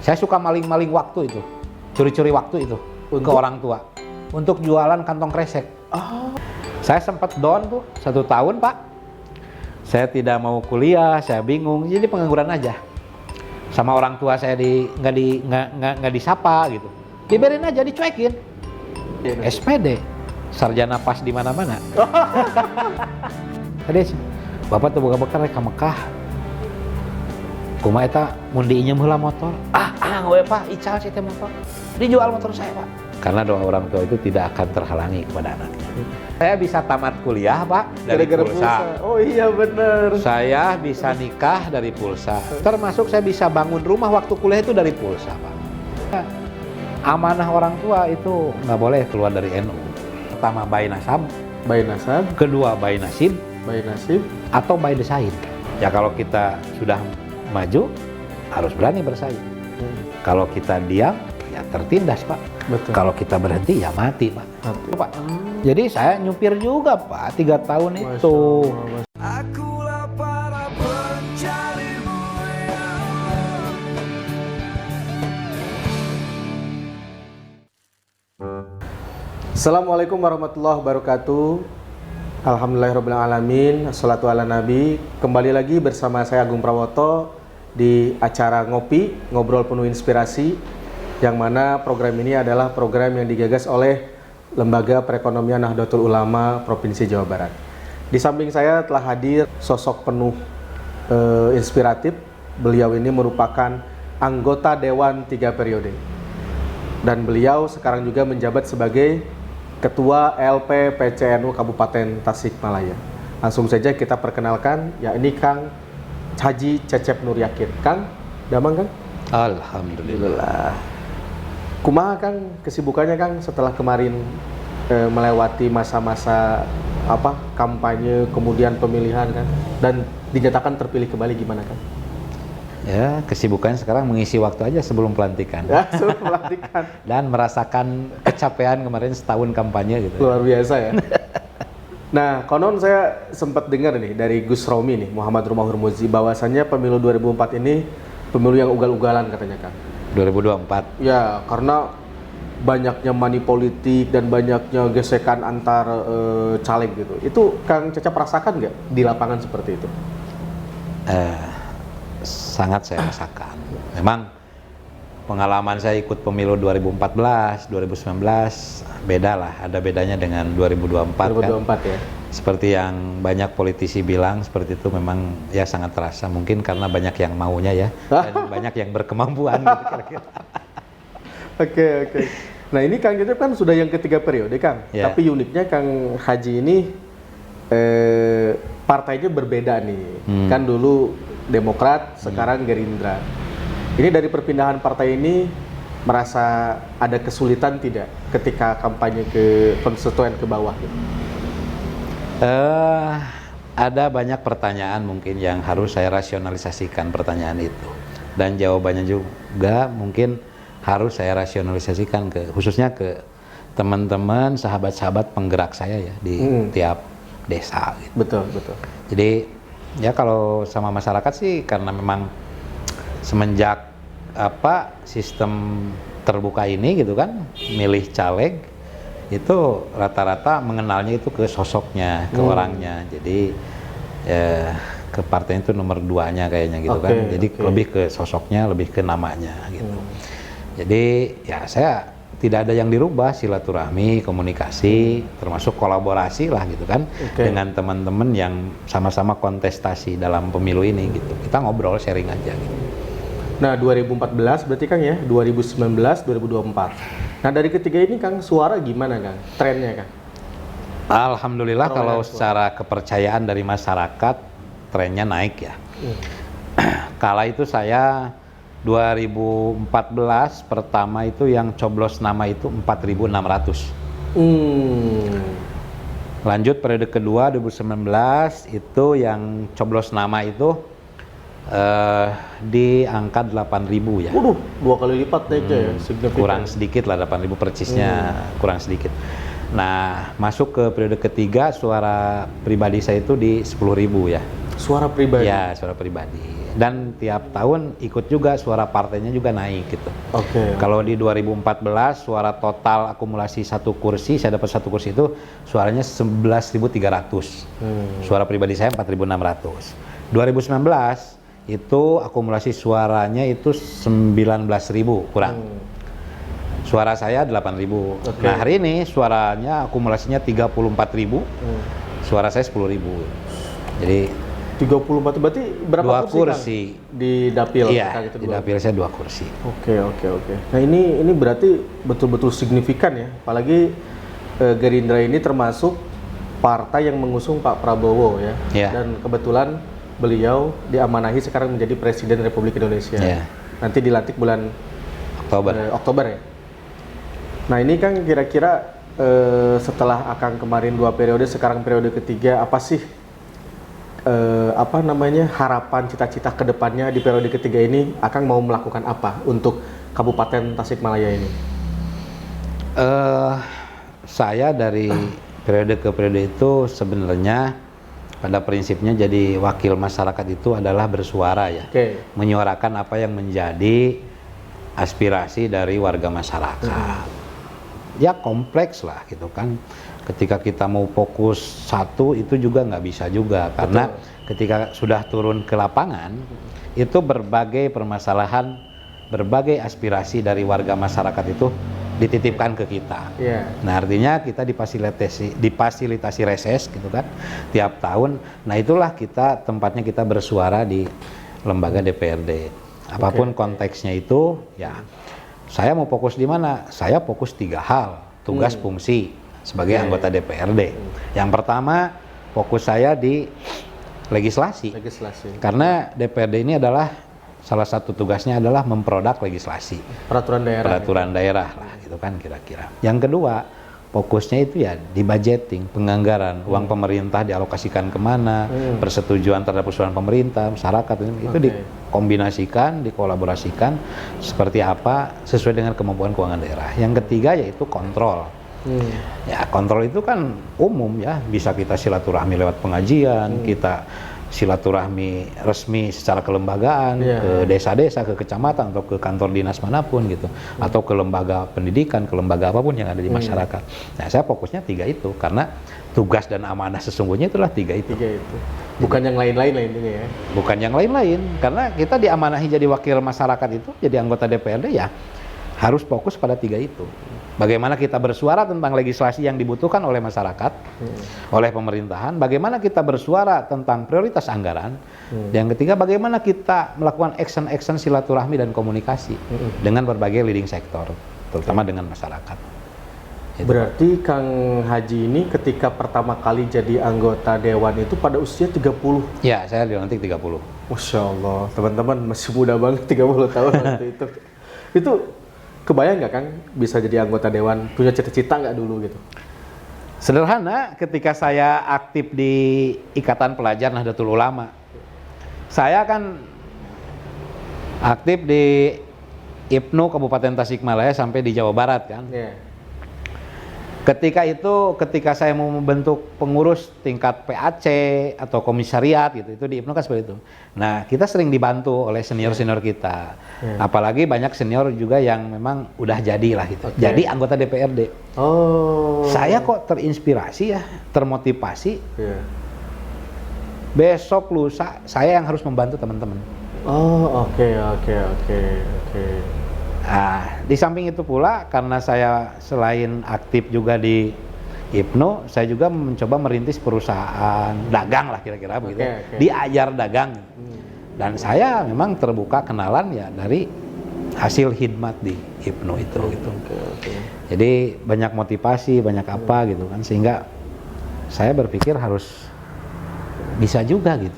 Saya suka maling-maling waktu itu, curi-curi waktu itu ke orang tua untuk jualan kantong kresek. Saya sempat down tuh 1 tahun, Pak. Saya tidak mau kuliah, saya bingung, jadi pengangguran aja. Sama orang tua saya nggak disapa gitu, diberin aja, dicuekin. SPD, sarjana pas di mana-mana. Tadi bapak tuh buka-buka rek ka Mekah. Kumaha eta mun diinjem heula motor. We Pak, ical sih teh motor. Dijual motor saya, Pak. Karena doa orang tua itu tidak akan terhalangi kepada anaknya. Saya bisa tamat kuliah, Pak, dari pulsa. Oh iya bener. Saya bisa nikah dari pulsa. Termasuk saya bisa bangun rumah waktu kuliah itu dari pulsa, Pak. Amanah orang tua itu nggak boleh keluar dari NU. Pertama, by nasab. By nasab. Kedua, by nasib. By nasib. Atau by desain. Ya kalau kita sudah maju, harus berani bersaing. Kalau kita diam, ya tertindas, Pak. Betul. Kalau kita berhenti, ya mati, Pak. Mati. Pak. Jadi saya nyupir juga, Pak, 3 tahun itu. Akulah para pencarimu, ya Allah. Assalamualaikum warahmatullahi wabarakatuh. Alhamdulillahirrabbilalamin. Assalatu ala nabi. Kembali lagi bersama saya Agung Prawoto di acara Ngopi, Ngobrol Penuh Inspirasi, yang mana program ini adalah program yang digagas oleh Lembaga Perekonomian Nahdlatul Ulama Provinsi Jawa Barat. Di samping saya telah hadir sosok penuh inspiratif. Beliau ini merupakan anggota Dewan 3 periode. Dan beliau sekarang juga menjabat sebagai Ketua LP PCNU Kabupaten Tasikmalaya. Langsung saja kita perkenalkan, ya ini Kang Haji Cecep Nur Yakin. Kang, damang Kang? Alhamdulillah. Kumaha Kang kesibukannya Kang setelah kemarin melewati masa-masa kampanye, kemudian pemilihan Kang, dan dinyatakan terpilih kembali, gimana Kang? Ya, kesibukannya sekarang mengisi waktu aja sebelum pelantikan. Ya, sebelum pelantikan. Dan merasakan kecapean kemarin setahun kampanye gitu. Luar biasa ya. Nah, konon saya sempat dengar nih dari Gus Romi nih, Muhammad Rumah Hurmuzi, bahwasannya pemilu 2004 ini pemilu yang ugal-ugalan katanya Kang. 2024. Ya, karena banyaknya money politik dan banyaknya gesekan antar caleg gitu. Itu Kang Cecep rasakan nggak di lapangan seperti itu? Sangat saya rasakan. Memang pengalaman saya ikut pemilu 2014, 2019 beda lah, ada bedanya dengan 2024 2024 kan. Ya. Seperti yang banyak politisi bilang, seperti itu memang ya sangat terasa. Mungkin karena banyak yang maunya ya, dan banyak yang berkemampuan gitu kira-kira. Oke. Nah ini Kang Cecep kan sudah yang ketiga periode Kang. Ya. Tapi uniknya Kang Haji ini partainya berbeda nih. Kan dulu Demokrat, sekarang Gerindra. Ini dari perpindahan partai ini merasa ada kesulitan tidak ketika kampanye ke konstituen ke bawah gitu? Ada banyak pertanyaan mungkin yang harus saya rasionalisasikan pertanyaan itu, dan jawabannya juga mungkin harus saya rasionalisasikan khususnya ke teman-teman, sahabat-sahabat penggerak saya ya di tiap desa gitu. Betul. Jadi ya kalau sama masyarakat sih, karena memang semenjak sistem terbuka ini gitu kan, milih caleg itu rata-rata mengenalnya itu ke sosoknya, ke orangnya. Jadi ke partai itu nomor 2-nya kayaknya gitu kan. Jadi lebih ke sosoknya, lebih ke namanya gitu. Jadi ya saya tidak ada yang dirubah, silaturahmi, komunikasi, termasuk kolaborasi lah gitu kan, dengan teman-teman yang sama-sama kontestasi dalam pemilu ini gitu. Kita ngobrol, sharing aja gitu. Nah 2014 berarti Kang ya, 2019, 2024. Nah dari ketiga ini Kang, suara gimana Kang? Trennya Kang? Alhamdulillah kalau secara kepercayaan dari masyarakat trennya naik ya. Kala itu saya 2014 pertama itu yang coblos nama itu 4.600. Lanjut periode kedua 2019 itu yang coblos nama itu di angka 8.000 ya. Waduh, 2 kali lipat naiknya ya, signifikan. Kurang sedikit lah, 8.000 persisnya, kurang sedikit. Nah, masuk ke periode ketiga suara pribadi saya itu di 10.000 ya. 10.000. Suara pribadi. Ya, suara pribadi. Dan tiap tahun ikut juga suara partainya juga naik gitu. Oke. Kalau di 2014 suara total akumulasi satu kursi, saya dapat satu kursi itu suaranya 11.300. Suara pribadi saya 4.600. 2019 itu akumulasi suaranya itu 19.000 kurang. Suara saya 8.000. Oke. Nah, hari ini suaranya akumulasinya 34.000. Suara saya 10.000. Jadi 34 berarti berapa dua kursi, Kang? Di dapil iya, Kang, itu di dua. dapil saya 2 kursi. Oke. Nah ini berarti betul-betul signifikan ya, apalagi Gerindra ini termasuk partai yang mengusung Pak Prabowo ya, Iya. dan kebetulan beliau diamanahi sekarang menjadi Presiden Republik Indonesia. Iya. Nanti dilantik bulan Oktober ya. Nah ini Kang kira-kira setelah Akang kemarin 2 periode, sekarang periode ketiga, apa sih harapan cita-cita kedepannya di periode ketiga ini? Akang mau melakukan apa untuk Kabupaten Tasikmalaya ini? Saya dari periode ke periode itu sebenarnya pada prinsipnya jadi wakil masyarakat itu adalah bersuara ya. Oke. Menyuarakan apa yang menjadi aspirasi dari warga masyarakat. Ya kompleks lah gitu kan. Ketika kita mau fokus satu itu juga nggak bisa juga, karena ketika sudah turun ke lapangan itu berbagai permasalahan, berbagai aspirasi dari warga masyarakat itu dititipkan ke kita. Iya. Nah artinya kita difasilitasi reses gitu kan tiap tahun. Nah itulah tempatnya kita bersuara di lembaga DPRD. Apapun konteksnya itu ya. Saya mau fokus di mana? Saya fokus 3 hal, tugas fungsi sebagai anggota DPRD. Yang pertama, fokus saya di legislasi. Karena DPRD ini adalah salah satu tugasnya adalah memproduk legislasi. Peraturan daerah lah, gitu kan kira-kira. Yang kedua, fokusnya itu ya di budgeting, penganggaran, uang pemerintah dialokasikan kemana, persetujuan terhadap usulan pemerintah, masyarakat itu dikombinasikan, dikolaborasikan seperti apa sesuai dengan kemampuan keuangan daerah. Yang ketiga yaitu kontrol. Ya kontrol itu kan umum ya, bisa kita silaturahmi lewat pengajian, kita silaturahmi resmi secara kelembagaan ke desa-desa, ke kecamatan atau ke kantor dinas manapun gitu, atau ke lembaga pendidikan, ke lembaga apapun yang ada di masyarakat. Nah saya fokusnya 3 itu karena tugas dan amanah sesungguhnya itulah 3 itu. Bukan yang lain-lain lah intinya ya. Bukan yang lain-lain, karena kita diamanahi jadi wakil masyarakat itu, jadi anggota DPRD ya harus fokus pada 3 itu. Bagaimana kita bersuara tentang legislasi yang dibutuhkan oleh masyarakat, oleh pemerintahan. Bagaimana kita bersuara tentang prioritas anggaran. Yang ketiga, bagaimana kita melakukan action-action silaturahmi dan komunikasi dengan berbagai leading sektor, terutama dengan masyarakat. Itu. Berarti Kang Haji ini ketika pertama kali jadi anggota Dewan itu pada usia 30? Ya, saya dilantik 30. Masya Allah, teman-teman masih muda banget 30 tahun waktu itu. Itu kebayang nggak Kang bisa jadi anggota Dewan? Punya cita-cita nggak dulu gitu? Sederhana, ketika saya aktif di Ikatan Pelajar Nahdlatul Ulama, saya kan aktif di IPNU Kabupaten Tasikmalaya sampai di Jawa Barat kan. Ketika saya mau membentuk pengurus tingkat PAC atau komisariat gitu, itu di IPNU kan seperti itu. Nah, kita sering dibantu oleh senior-senior kita. Apalagi banyak senior juga yang memang udah jadi lah gitu. Jadi anggota DPRD. Saya kok terinspirasi ya, termotivasi. Besok lusa saya yang harus membantu teman-teman. Oke. Nah, di samping itu pula karena saya selain aktif juga di IPNU, saya juga mencoba merintis perusahaan dagang lah kira-kira begitu. Diajar dagang. Dan saya memang terbuka kenalan ya dari hasil khidmat di IPNU itu gitu. Jadi banyak motivasi, banyak apa gitu kan, sehingga saya berpikir harus bisa juga gitu.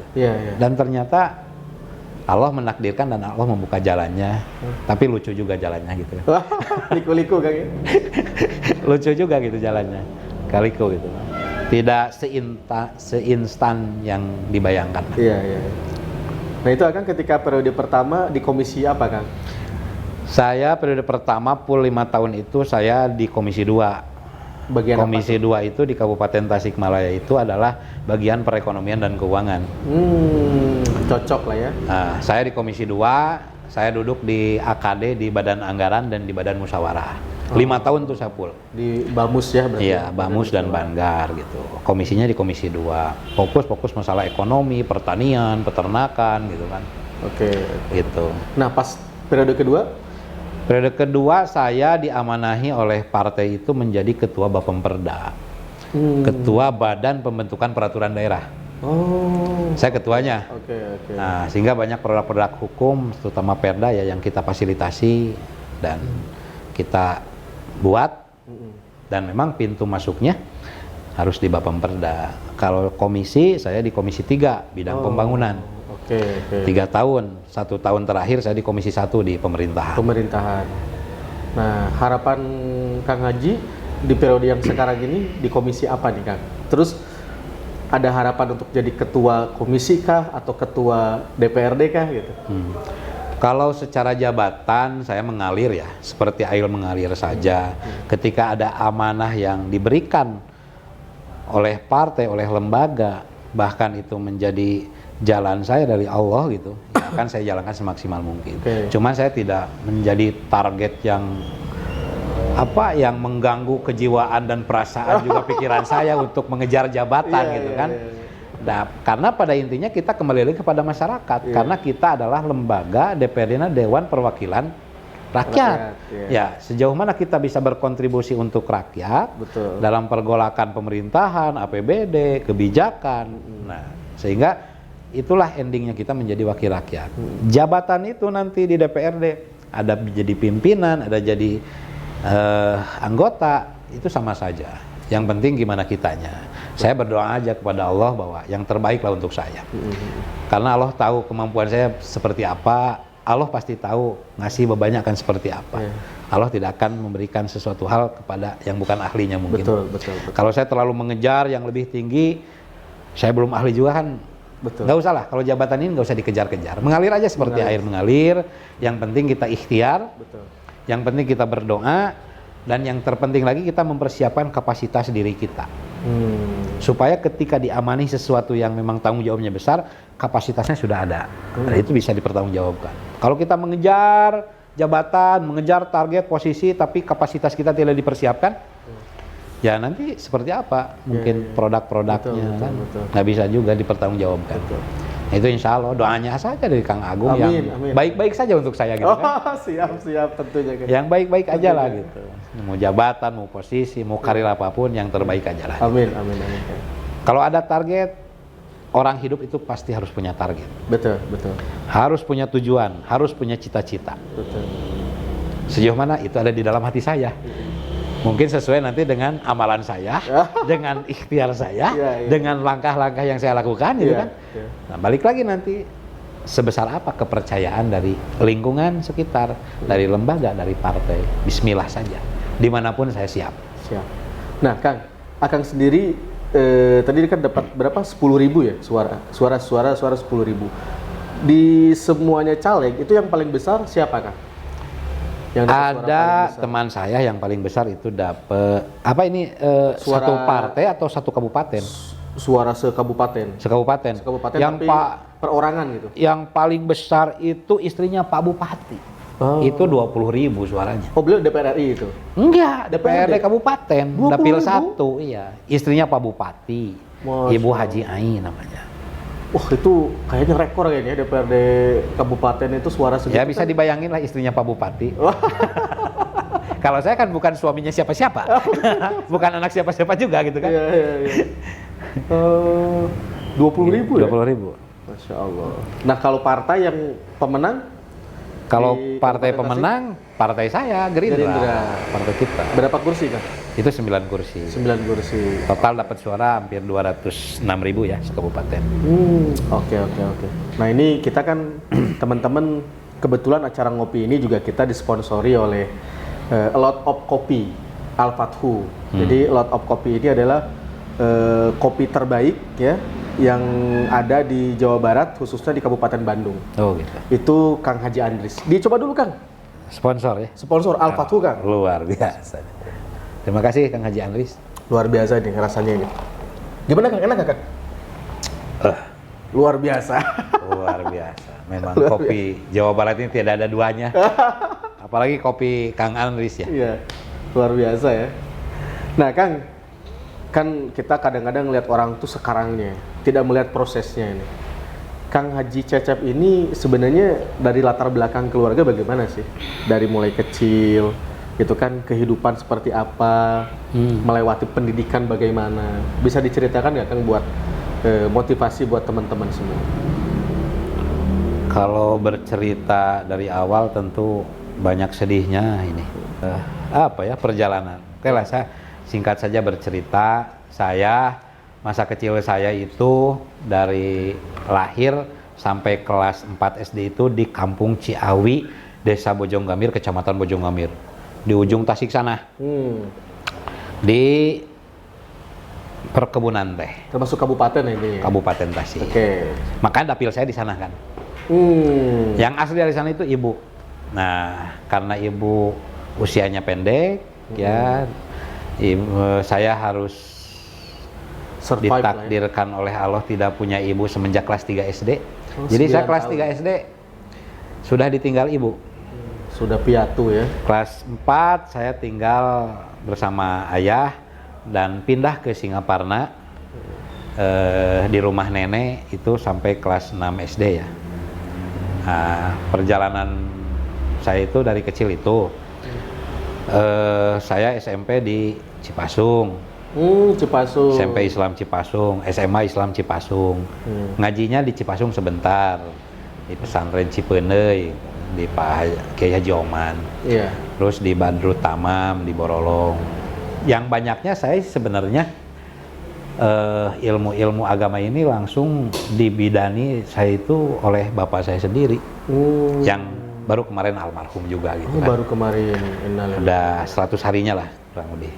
Dan ternyata Allah menakdirkan dan Allah membuka jalannya, tapi lucu juga jalannya gitu. Liku-liku Kang ya? Lucu juga gitu jalannya, kaliku gitu. Tidak seinstan yang dibayangkan. Iya. Nah itu Kang ketika periode pertama di komisi apa Kang? Saya periode pertama full 5 tahun itu saya di Komisi 2. Bagian Komisi 2 itu di Kabupaten Tasikmalaya itu adalah bagian perekonomian dan keuangan. Cocok lah ya. Nah, saya di Komisi 2, saya duduk di AKD, di Badan Anggaran dan di Badan Musyawarah. 5 tahun tuh saya full. Di Bamus ya berarti. Iya, Bamus dan Banggar gitu. Komisinya di Komisi 2. Fokus masalah ekonomi, pertanian, peternakan gitu kan. Oke. Gitu. Nah, pas periode kedua, Periode kedua saya diamanahi oleh partai itu menjadi ketua Bapemperda. Ketua Badan Pembentukan Peraturan Daerah. oh, Saya ketuanya. oke. Nah, sehingga banyak produk-produk hukum, terutama Perda ya yang kita fasilitasi dan kita buat. Dan memang pintu masuknya harus di Bapemperda. Kalau komisi, saya di Komisi 3 bidang pembangunan. Oke. 3 tahun, 1 tahun terakhir saya di Komisi 1 di pemerintahan. Nah, harapan Kang Haji di periode yang sekarang ini di komisi apa nih, Kang? Terus ada harapan untuk jadi ketua komisi kah atau ketua DPRD kah gitu? Kalau secara jabatan saya mengalir ya, seperti air mengalir saja. Ketika ada amanah yang diberikan oleh partai, oleh lembaga, bahkan itu menjadi jalan saya dari Allah gitu, ya akan saya jalankan semaksimal mungkin. Cuman saya tidak menjadi target yang yang mengganggu kejiwaan dan perasaan juga pikiran saya untuk mengejar jabatan gitu kan. Nah, karena pada intinya kita kembali lagi kepada masyarakat, karena kita adalah lembaga DPRD, Dewan Perwakilan Rakyat. Ya, sejauh mana kita bisa berkontribusi untuk rakyat dalam pergolakan pemerintahan, APBD, kebijakan. Nah, sehingga itulah endingnya kita menjadi wakil rakyat. Jabatan itu nanti di DPRD ada jadi pimpinan, ada jadi anggota, itu sama saja. Yang penting gimana kitanya. Saya berdoa aja kepada Allah bahwa yang terbaiklah untuk saya. Karena Allah tahu kemampuan saya seperti apa, Allah pasti tahu ngasih bebannya akan seperti apa. Allah tidak akan memberikan sesuatu hal kepada yang bukan ahlinya mungkin. Betul. Kalau saya terlalu mengejar yang lebih tinggi, saya belum ahli juga kan. Nggak usah lah, kalau jabatan ini nggak usah dikejar-kejar. Mengalir aja seperti air mengalir. Yang penting kita ikhtiar. Yang penting kita berdoa. Dan yang terpenting lagi kita mempersiapkan kapasitas diri kita. Supaya ketika diamani sesuatu yang memang tanggung jawabnya besar, kapasitasnya sudah ada. Dan itu bisa dipertanggungjawabkan. Kalau kita mengejar jabatan, mengejar target posisi, tapi kapasitas kita tidak dipersiapkan, ya nanti seperti apa mungkin produk-produknya kan nggak bisa juga dipertanggungjawabkan. Nah, itu insya Allah doanya saja dari Kang Agung yang baik-baik saja untuk saya gitu kan. Siap tentunya kan. Yang baik-baik aja lah gitu. Mau jabatan, mau posisi, mau karir apapun yang terbaik aja lah. Amin. Kalau ada target, orang hidup itu pasti harus punya target. Betul. Harus punya tujuan, harus punya cita-cita. Sejauh mana itu ada di dalam hati saya. Mungkin sesuai nanti dengan amalan saya, dengan ikhtiar saya, dengan langkah-langkah yang saya lakukan gitu kan. Nah, balik lagi nanti sebesar apa kepercayaan dari lingkungan sekitar, dari lembaga, dari partai. Bismillah saja. Dimanapun saya siap. Nah, Kang, Akang sendiri tadi kan dapat berapa? 10.000 ya suara 10.000. Di semuanya caleg itu yang paling besar siapa, Kang? Ada teman saya yang paling besar itu dapat satu partai atau satu kabupaten? Suara sekabupaten. Sekabupaten. Yang tapi perorangan gitu. Yang paling besar itu istrinya Pak Bupati. Itu 20.000 suaranya. Oh, beliau DPR RI itu? Enggak, DPRD Kabupaten, Dapil 1, iya. Istrinya Pak Bupati, Ibu Haji Ai namanya. Wah, itu kayaknya rekor kayaknya DPRD Kabupaten itu suara segitu. Ya bisa dibayangin lah istrinya Pak Bupati. Kalau saya kan bukan suaminya siapa-siapa, bukan anak siapa-siapa juga gitu kan. Iya. 20.000 ya? 20.000. Masya Allah. Nah, kalau partai yang pemenang? Kalau partai pemenang, partai saya, Gerindra. Partai kita. Berapa kursi, Kang? Itu 9 kursi. 9 kursi. Total dapat suara hampir 206.000 ya sekabupaten. Oke. Nah, ini kita kan teman-teman kebetulan acara ngopi ini juga kita disponsori oleh A Lot of Coffee Al-Fathu. Jadi A Lot of Coffee ini adalah kopi terbaik ya yang ada di Jawa Barat, khususnya di Kabupaten Bandung. Oh gitu. Itu Kang Haji Andris. Dicoba dulu, Kang. Sponsor ya? Sponsor Al-Fathu, Kang. Luar biasa. Terima kasih Kang Haji Andris. Luar biasa nih rasanya ini. Gimana Kang? Enak nggak, Kang? Luar biasa. Luar biasa. Memang kopi Jawa Barat ini tidak ada duanya. Apalagi kopi Kang Andris ya. Iya, luar biasa ya. Nah Kang, kan kita kadang-kadang lihat orang tuh sekarangnya, tidak melihat prosesnya ini. Kang Haji Cecep ini sebenarnya dari latar belakang keluarga bagaimana sih? Dari mulai kecil, gitu kan, kehidupan seperti apa, melewati pendidikan bagaimana? Bisa diceritakan nggak Kang buat motivasi buat teman-teman semua? Kalau bercerita dari awal tentu banyak sedihnya ini. Perjalanan. Oke lah, saya singkat saja bercerita. Masa kecil saya itu dari lahir sampai kelas 4 SD itu di Kampung Ciawi, Desa Bojonggambir, Kecamatan Bojonggambir, di ujung Tasik sana. Di perkebunan teh. Termasuk kabupaten ya ini? Kabupaten Tasik. Oke. Makanya dapil saya di sana kan. Yang asli dari sana itu ibu. Nah, karena ibu usianya pendek, ya, saya harus ditakdirkan oleh Allah tidak punya ibu semenjak kelas 3 SD. Jadi saya kelas 3 SD sudah ditinggal ibu. Sudah piatu ya. Kelas 4 saya tinggal bersama ayah dan pindah ke Singaparna di rumah nenek itu sampai kelas 6 SD ya. Nah, perjalanan saya itu dari kecil itu saya SMP di Cipasung. Cipasung. SMP Islam Cipasung, SMA Islam Cipasung. Ngajinya di Cipasung sebentar, di pesantren Cipeuneuy, di Pak Kiai Haji Oman. Iya. Terus di Badrut Tamam, di Borolong. Yang banyaknya saya sebenarnya ilmu-ilmu agama ini langsung dibidani saya itu oleh bapak saya sendiri. Yang baru kemarin almarhum juga gitu kan. Baru kemarin. Udah 100 harinya lah kurang lebih.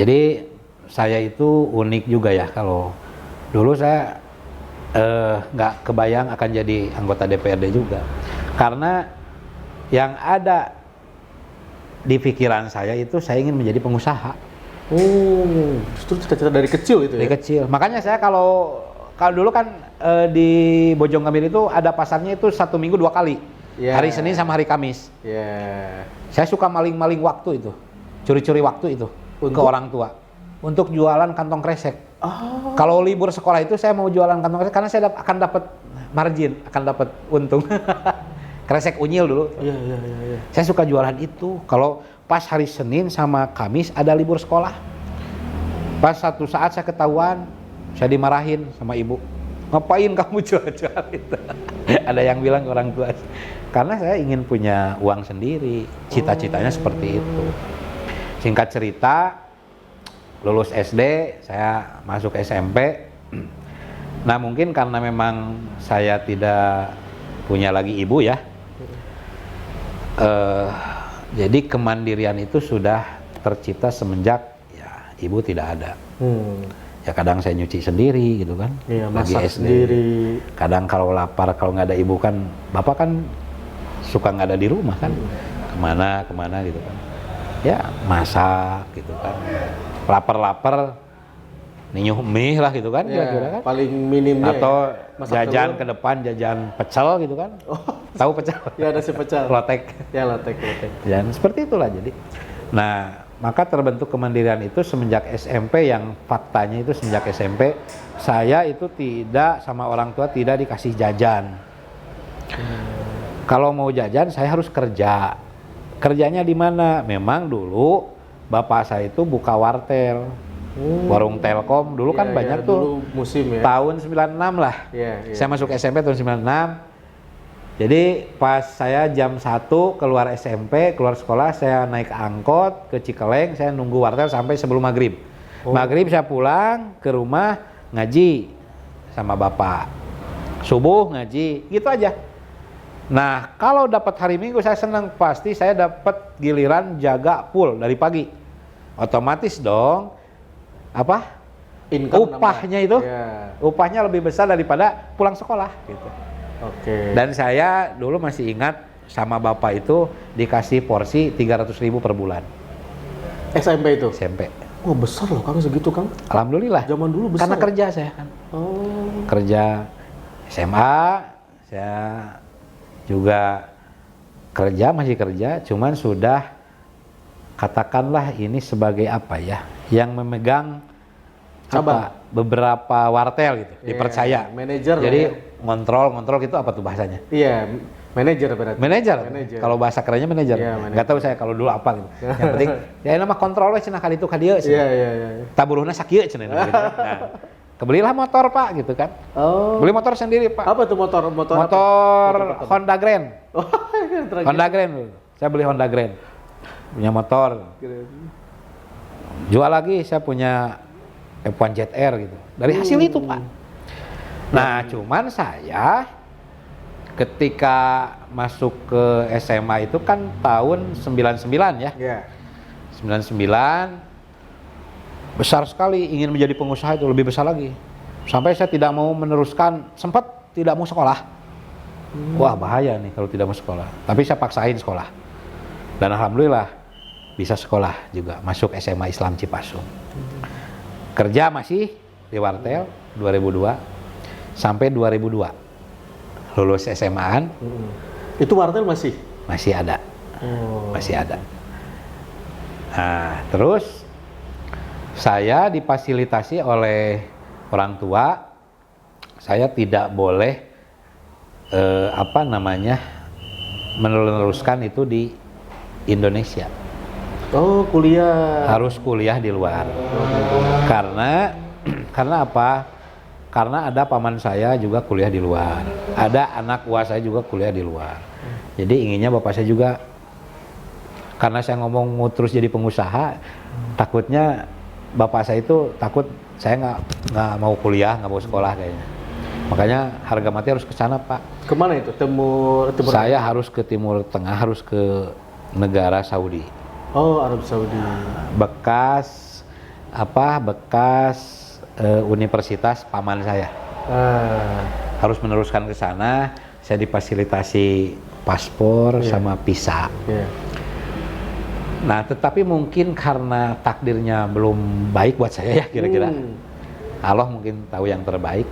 Jadi saya itu unik juga ya, kalau dulu saya nggak kebayang akan jadi anggota DPRD juga, karena yang ada di pikiran saya itu saya ingin menjadi pengusaha. Justru cita-cita dari kecil itu ya? Dari kecil, makanya saya kalau dulu kan di Bojonggambir itu ada pasarnya itu 1 minggu 2 kali, hari Senin sama hari Kamis. Saya suka maling-maling waktu itu, curi-curi waktu itu. Ke orang tua untuk jualan kantong kresek. Kalau libur sekolah itu saya mau jualan kantong kresek karena saya akan dapat margin, akan dapat untung. Kresek unyil dulu. Iya. Saya suka jualan itu. Kalau pas hari Senin sama Kamis ada libur sekolah. Pas satu saat saya ketahuan, saya dimarahin sama ibu. Ngapain kamu jual-jual itu? Ada yang bilang ke orang tua. Karena saya ingin punya uang sendiri. Cita-citanya seperti itu. Singkat cerita, lulus SD, saya masuk SMP. Nah mungkin karena memang saya tidak punya lagi ibu ya, jadi kemandirian itu sudah tercipta semenjak ya ibu tidak ada. Ya kadang saya nyuci sendiri gitu kan, masak SD. sendiri. Kadang kalau lapar, kalau nggak ada ibu kan, bapak kan suka nggak ada di rumah kan, kemana gitu kan. Ya masak gitu kan, lapar ninyuh mie lah gitu kan, kira-kira kan, paling minimnya atau ya, jajan ke depan, jajan pecel gitu kan. Tahu pecel? Ya ada si pecel. Lotek. Ya lotek. Dan seperti itulah jadi. Nah maka terbentuk kemandirian itu semenjak SMP, yang faktanya itu semenjak SMP saya itu tidak sama orang tua tidak dikasih jajan. Kalau mau jajan saya harus kerja. Kerjanya di mana? Memang dulu bapak saya itu buka wartel, warung Telkom. Dulu kan banyak tuh. Musim ya. Tahun 96 lah. Saya masuk SMP tahun 96. Jadi pas saya jam 1 keluar SMP, keluar sekolah, saya naik angkot ke Cikeleng. Saya nunggu wartel sampai sebelum maghrib. Maghrib saya pulang ke rumah ngaji sama bapak. Subuh ngaji, gitu aja. Nah, kalau dapat hari Minggu saya senang, pasti saya dapat giliran jaga full dari pagi. Otomatis dong, upahnya itu, upahnya lebih besar daripada pulang sekolah gitu. Dan saya dulu masih ingat sama bapak itu dikasih porsi 300.000 per bulan. SMP itu. SMP. Wah besar loh Kang segitu Kang. Alhamdulillah. Zaman dulu besar. Karena kerja saya kan. Oh. Kerja SMA, saya juga kerja, masih kerja, cuman sudah katakanlah ini sebagai apa ya, yang memegang Cabang. beberapa wartel gitu, Iya, dipercaya. manajer lah Jadi ya. ngontrol gitu apa tuh bahasanya? Iya, manajer berarti. Manajer. Manajer. Kalau bahasa kerennya manajer. Iya, manajer. Nggak tahu saya kalau dulu apa gitu. Yang penting ya nama kontrol we cenah kali itu ka dieu. Iya, iya, iya. Taburuhna sakieu cenah gitu. Nah, kebelilah motor Pak gitu kan. Oh. Beli motor sendiri Pak. Apa tuh motor? Motor apa? Motor Motor apa? Honda Grand. Oh, tragis. Honda Grand dulu. Saya beli Honda Grand. Punya motor. Keren. Jual lagi saya punya F1 ZR gitu. Dari hasil itu Pak. Nah, cuman saya ketika masuk ke SMA itu kan tahun 99 ya. Iya. 99 besar sekali, ingin menjadi pengusaha itu lebih besar lagi. Sampai saya tidak mau meneruskan, sempat tidak mau sekolah. Wah bahaya nih kalau tidak mau sekolah. Tapi saya paksain sekolah. Dan alhamdulillah bisa sekolah juga, masuk SMA Islam Cipasung. Kerja masih di wartel 2002 sampai 2002. Lulus SMA-an Itu wartel masih? masih ada. Oh. Masih ada. Nah, terus saya difasilitasi oleh orang tua, saya tidak boleh meneruskan itu di Indonesia. Oh, kuliah. Harus kuliah di luar. Karena apa? Karena ada paman saya juga kuliah di luar. Ada anak uas saya juga kuliah di luar. Jadi inginnya bapak saya juga, karena saya ngomong mau terus jadi pengusaha, takutnya bapak saya itu takut saya nggak mau kuliah, nggak mau sekolah kayaknya. Makanya harga mati harus ke sana Pak. Kemana itu? Timur. Saya harus ke Timur Tengah, harus ke negara Saudi. Oh, Arab Saudi. Bekas universitas paman saya. Harus meneruskan ke sana. Saya difasilitasi paspor sama visa. Iya. Nah, tetapi mungkin karena takdirnya belum baik buat saya ya kira-kira. Allah mungkin tahu yang terbaik.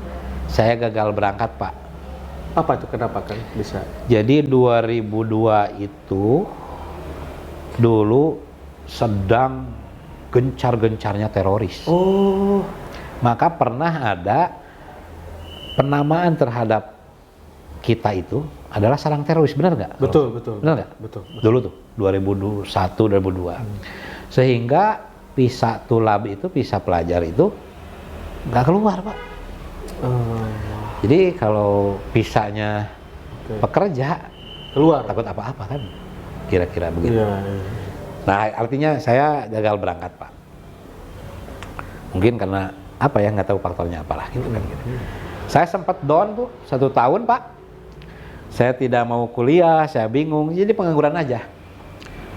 Saya gagal berangkat, Pak. Apa itu? Kenapa kan bisa? Jadi 2002 itu dulu sedang gencar-gencarnya teroris. Oh. Maka pernah ada penamaan terhadap kita itu adalah sarang teroris, benar nggak? Betul, betul. Benar nggak? Betul. Dulu tuh 2001, 2002. Sehingga visa tulab itu, visa pelajar itu nggak keluar, Pak. Jadi kalau visanya pekerja Keluar. takut apa-apa kan? Kira-kira begitu. Iya, iya. Nah, artinya saya gagal berangkat, Pak. Mungkin karena apa ya, nggak tahu faktornya apalah gitu kan. Gitu. Saya sempat down tuh 1 tahun, Pak. Saya tidak mau kuliah, saya bingung, jadi pengangguran aja.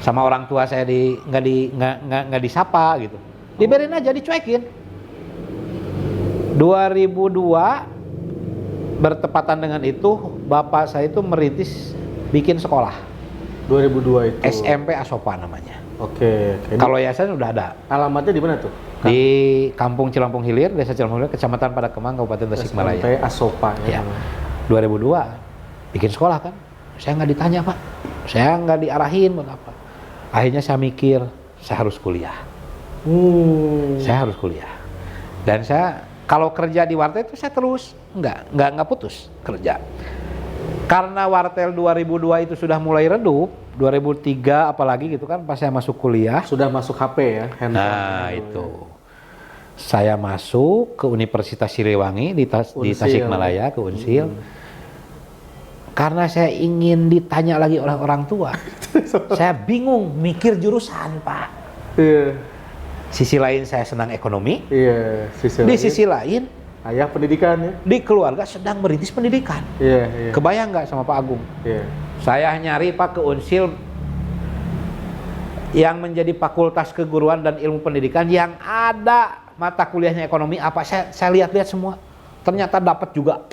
Sama orang tua saya nggak disapa gitu. Dibiarin aja, dicuekin. 2002 bertepatan dengan itu, bapak saya itu merintis bikin sekolah. 2002 itu. SMP Asopa namanya. Oke. Kalau yayasan udah ada. Alamatnya di mana tuh? Di Kampung Cilampung Hilir, Desa Cilampung Hilir, Kecamatan Padakemang, Kabupaten Tasikmalaya. SMP Asopa Ya. 2002 bikin sekolah kan. Saya nggak ditanya, Pak. Saya nggak diarahin buat apa. Akhirnya saya mikir, saya harus kuliah. Saya harus kuliah. Dan saya kalau kerja di wartel itu saya terus nggak putus kerja. Karena wartel 2002 itu sudah mulai redup, 2003 apalagi gitu kan, pas saya masuk kuliah. Sudah masuk HP ya, handphone. Nah itu, saya masuk ke Universitas Siliwangi di Tasikmalaya, ke Unsil. Karena saya ingin ditanya lagi oleh orang tua, saya bingung mikir jurusan, Pak. Iya. Sisi lain saya senang ekonomi, Iya. di sisi lain ayah pendidikan ya. di keluarga sedang merintis pendidikan. Iya, iya. Kebayang nggak sama Pak Agung? Iya. Saya nyari Pak ke Unsil yang menjadi fakultas keguruan dan ilmu pendidikan yang ada mata kuliahnya ekonomi apa, saya lihat-lihat semua. Ternyata dapat juga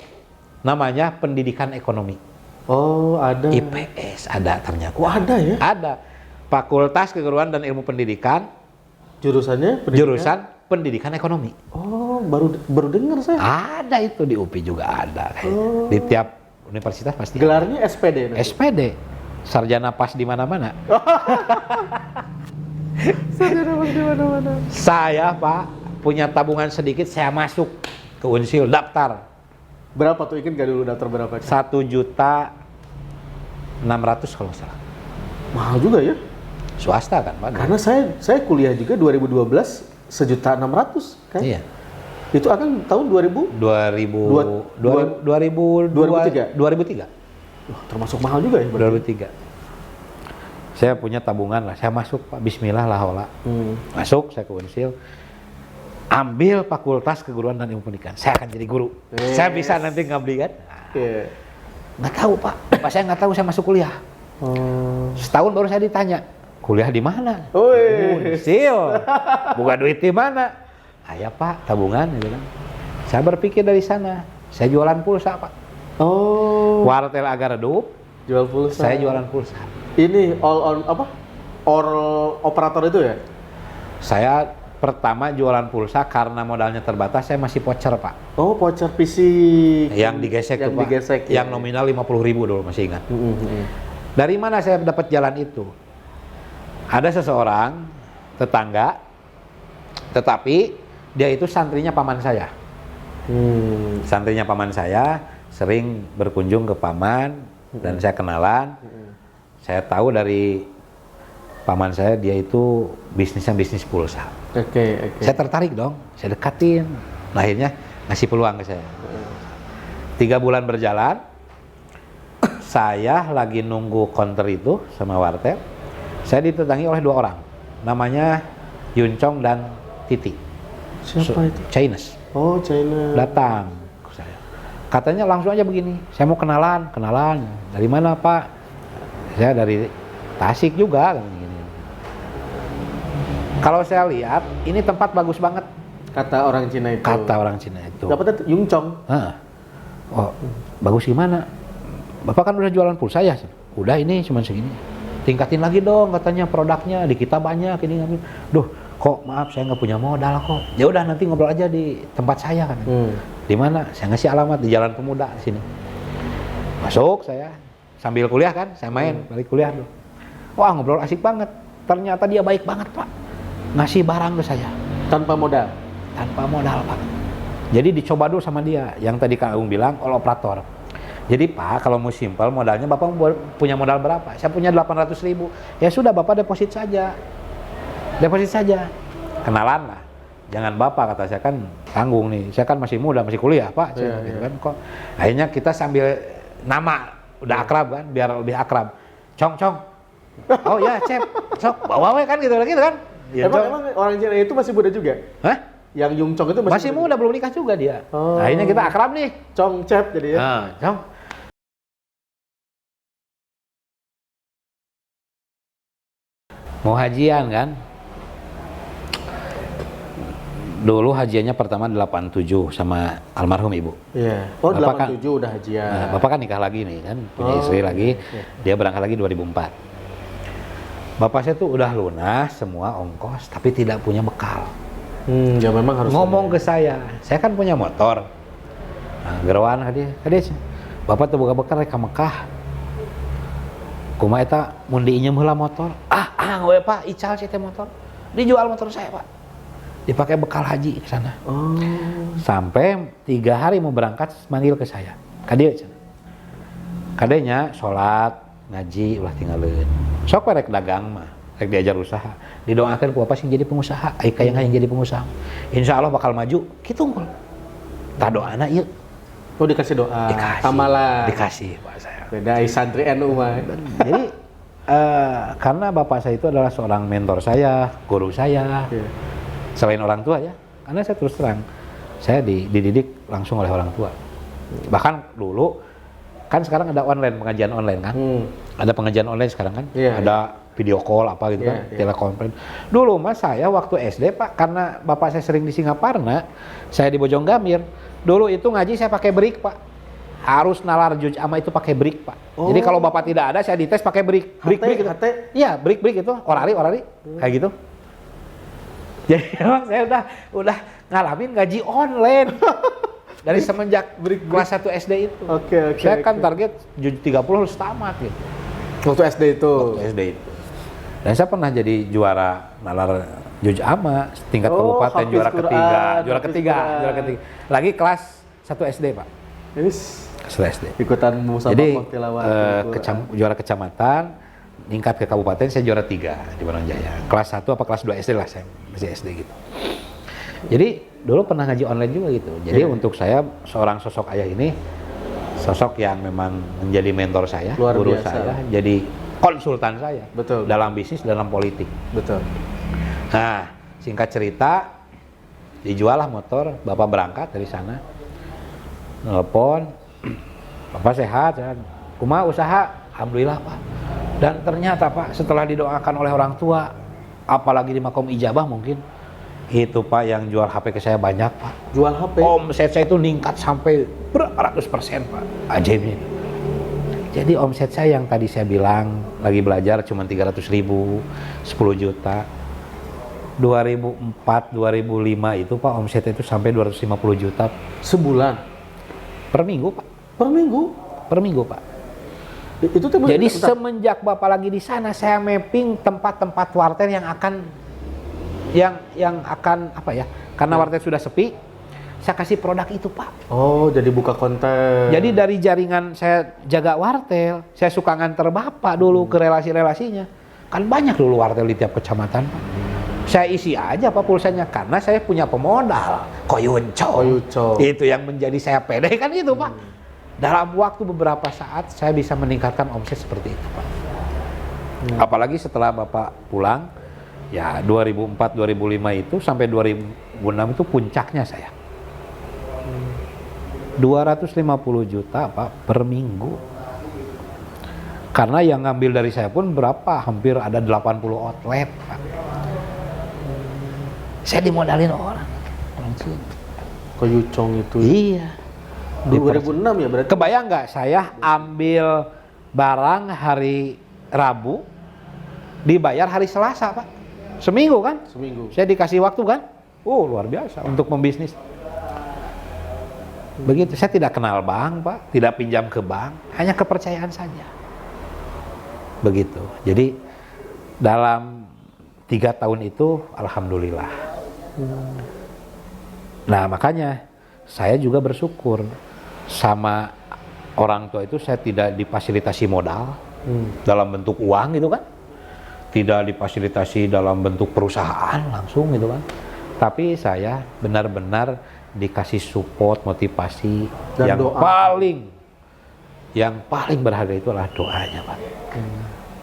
namanya pendidikan ekonomi. Oh, ada. IPS ada ternyata. Oh, ada ya? Ada. Fakultas keguruan dan ilmu pendidikan Jurusannya? Jurusan pendidikan ekonomi. Oh, baru dengar saya. Ada itu di UPI juga ada. Di tiap universitas pasti. Gelarnya SPD. nanti? SPD. Sarjana pas di mana-mana. Sarjana pas di mana-mana. Saya, Pak, punya tabungan sedikit, saya masuk ke Unsil, daftar. Berapa tuh, ingat gak dulu daftar berapa? 1.600.000 kalau nggak salah. Mahal juga ya. Swasta kan, Pak? Karena saya kuliah juga 2012 1.600.000 kan? Iya. Itu akan tahun 2000? 2003? 2003. Wah, termasuk mahal juga ya berarti? 2003. Saya punya tabungan lah, saya masuk, Pak, bismillah lah hola. Masuk, saya ke Unsil. Ambil fakultas keguruan dan ilmu pendidikan. Saya akan jadi guru. Yes. Saya bisa nanti ngabdi kan? Iya. Nggak tahu, Pak. Pak, saya nggak tahu saya masuk kuliah. Setahun baru saya ditanya, kuliah di mana? Unsil. Buka duit di mana? Ayah, Pak, tabungan gitu kan. Saya berpikir dari sana. Saya jualan pulsa, Pak. Oh. Wartel agar redup, Jual pulsa. saya jualan pulsa. Ini all on apa? All operator itu ya? Saya pertama jualan pulsa karena modalnya terbatas, saya masih voucher, Pak. Oh, voucher PC. Yang digesek yang tuh, Pak. digesek, Yang ya. nominal 50.000 dulu, masih ingat. Dari mana saya dapat jalan itu? Ada seseorang tetangga, tetapi dia itu santrinya paman saya. Santrinya paman saya, sering berkunjung ke paman dan saya kenalan. Saya tahu dari paman saya, dia itu bisnisnya bisnis pulsa. Oke. Saya tertarik dong, saya dekatin. Nah, akhirnya ngasih peluang ke saya. 3 bulan berjalan, saya lagi nunggu counter itu sama wartel. Saya ditetangi oleh 2 orang, namanya Yuncong dan Titi. Siapa itu? Chinese. Oh, China. Datang ke saya. Katanya langsung aja begini, saya mau kenalan. Dari mana, Pak? Saya dari Tasik juga. Gini. Kalau saya lihat, ini tempat bagus banget. Kata orang Cina itu. Kata orang Cina itu. Dapatnya Yungcong. Oh, bagus gimana? Bapak kan udah jualan pulsa ya? Udah, ini cuma segini. Tingkatin lagi dong katanya produknya, di kita banyak ini. Duh, kok maaf saya nggak punya modal kok. Ya udah, nanti ngobrol aja di tempat saya kan. Di mana? Saya ngasih alamat di Jalan Pemuda di sini. Masuk saya sambil kuliah kan, saya main balik kuliah dulu. Wah, ngobrol asik banget. Ternyata dia baik banget, Pak. Ngasih barang ke saya Tanpa modal. tanpa modal, Pak. Jadi dicoba dulu sama dia. Yang tadi Kak Agung bilang, all operator. Jadi, Pak, kalau mau simpel modalnya, Bapak punya modal berapa? Saya punya 800.000. Ya sudah, Bapak deposit saja. Deposit saja. Kenalan lah. Jangan Bapak, kata saya, kan tanggung nih. Saya kan masih muda, masih kuliah, Pak. Saya gitu kan kok. Akhirnya kita sambil nama, udah akrab kan, biar lebih akrab. Cong. Oh ya, Cep. Sok, bawa we kan gitu kan. Ya, Emang orang Cina itu masih muda juga? Hah? Yang Yungcong itu Masih muda, belum nikah juga dia. Oh. Akhirnya kita akrab nih. Cong Cep jadi ya? Cong. Mau hajian kan? Dulu hajiannya pertama 87 sama almarhum ibu. Iya. Oh, Bapak 87 udah hajian. Nah, Bapak kan nikah lagi nih kan, punya istri lagi. Dia berangkat lagi 2004. Bapak saya tuh udah lunas semua ongkos, tapi tidak punya bekal. Ya memang harus Ngomong ke saya kan punya motor. Nah, gerowan hadiah, Bapak tuh buka bekal rek ka Mekah. Kumaha eta mun diinjem heula motor? We Pak, ical sih teh motor. Dijual motor saya, Pak. Dipakai bekal haji ke sana. Sampai 3 hari mau berangkat manggil ke saya. Kadieu cenah. Kadenya sholat, ngaji, ulah tinggalin. Sok rek dagang mah, rek diajar usaha. Didoakan ku Bapak sing jadi pengusaha, ai yang jadi pengusaha. Insya Allah bakal maju. Kitu unggul. Tak doana ieu. Oh, dikasih doa. Dikasih. Amalan. Dikasih, Pak saya. Beda santri NU mah. Jadi karena Bapak saya itu adalah seorang mentor saya, guru saya. Iya. Selain orang tua ya. Karena saya terus terang, saya dididik langsung oleh orang tua. Bahkan dulu kan sekarang ada pengajian online kan. Ada pengajian online sekarang kan. Iya, Ada video call apa gitu kan, telekonferensi. Dulu mas saya waktu SD, Pak, karena Bapak saya sering di Singaparna, saya di Bojonggamir. Dulu itu ngaji saya pakai brick, Pak. Harus nalar juz ama itu pakai brick, Pak. Jadi kalau Bapak tidak ada, saya dites pakai brick. Brick gitu. HT? Iya, brick itu, orari kayak gitu. Jadi emang saya udah ngalamin gaji online dari semenjak kelas 1 SD itu. Oke. Saya kan target 30 harus tamat gitu. Waktu SD itu. Waktu SD itu. Dan saya pernah jadi juara nalar Juj Ama tingkat kabupaten, hafiz juara Quran, ketiga, hafiz Quran. Lagi kelas 1 SD, Pak. Yes. Kelas SD. Ikutan musabaqah Jadi tilawah. juara kecamatan, tingkat ke kabupaten saya juara 3 di Bandung Jaya. Kelas 1 apa kelas 2 SD lah, saya masih SD gitu. Jadi dulu pernah ngaji online juga gitu. Jadi untuk saya seorang sosok ayah ini sosok yang memang menjadi mentor saya, Luar guru biasa. saya, jadi konsultan saya. Betul. Dalam bisnis, dalam politik. Betul. Nah, singkat cerita, dijual lah motor, Bapak berangkat dari sana, nelpon, Bapak sehat, kumaha usaha, alhamdulillah Pak. Dan ternyata Pak, setelah didoakan oleh orang tua, apalagi di makom ijabah mungkin, itu Pak yang jual HP ke saya banyak Pak. Jual HP. Omset saya itu meningkat sampai beratus persen Pak, ajaibnya. Jadi omset saya yang tadi saya bilang lagi belajar cuma 300.000, 10 juta. 2004, 2005 itu Pak omset itu sampai 250 juta Sebulan. per minggu Pak. Per minggu. Per minggu Pak. Itu tuh Jadi bentar. semenjak Bapak lagi di sana saya mapping tempat-tempat wartel yang akan apa ya? Karena wartel sudah sepi, saya kasih produk itu Pak. Oh, jadi buka konten. Jadi dari jaringan saya jaga wartel, saya suka nganter Bapak dulu ke relasi-relasinya. Kan banyak dulu wartel di tiap kecamatan Pak. Saya isi aja Pak pulsanya karena saya punya pemodal koyunco. Itu yang menjadi saya pede kan itu Pak. Dalam waktu beberapa saat saya bisa meningkatkan omset seperti itu Pak. Apalagi setelah Bapak pulang, ya 2004, 2005 itu sampai 2006 itu puncaknya saya. 250 juta Pak per minggu. Karena yang ngambil dari saya pun berapa? Hampir ada 80 outlet Pak. Saya dimodalin orang sini. Koyucong itu. Iya. 2006 ya berarti. Kebayang nggak saya ambil barang hari Rabu, dibayar hari Selasa Pak. Seminggu kan? Seminggu. Saya dikasih waktu kan? Luar biasa untuk membisnis. Begitu, saya tidak kenal bank Pak, tidak pinjam ke bank, hanya kepercayaan saja. Begitu. Jadi dalam 3 tahun itu alhamdulillah. Nah makanya saya juga bersyukur sama orang tua itu saya tidak difasilitasi modal dalam bentuk uang gitu kan, tidak difasilitasi dalam bentuk perusahaan langsung gitu kan, tapi saya benar-benar dikasih support, motivasi dan yang doa. paling berharga itu adalah doanya Pak.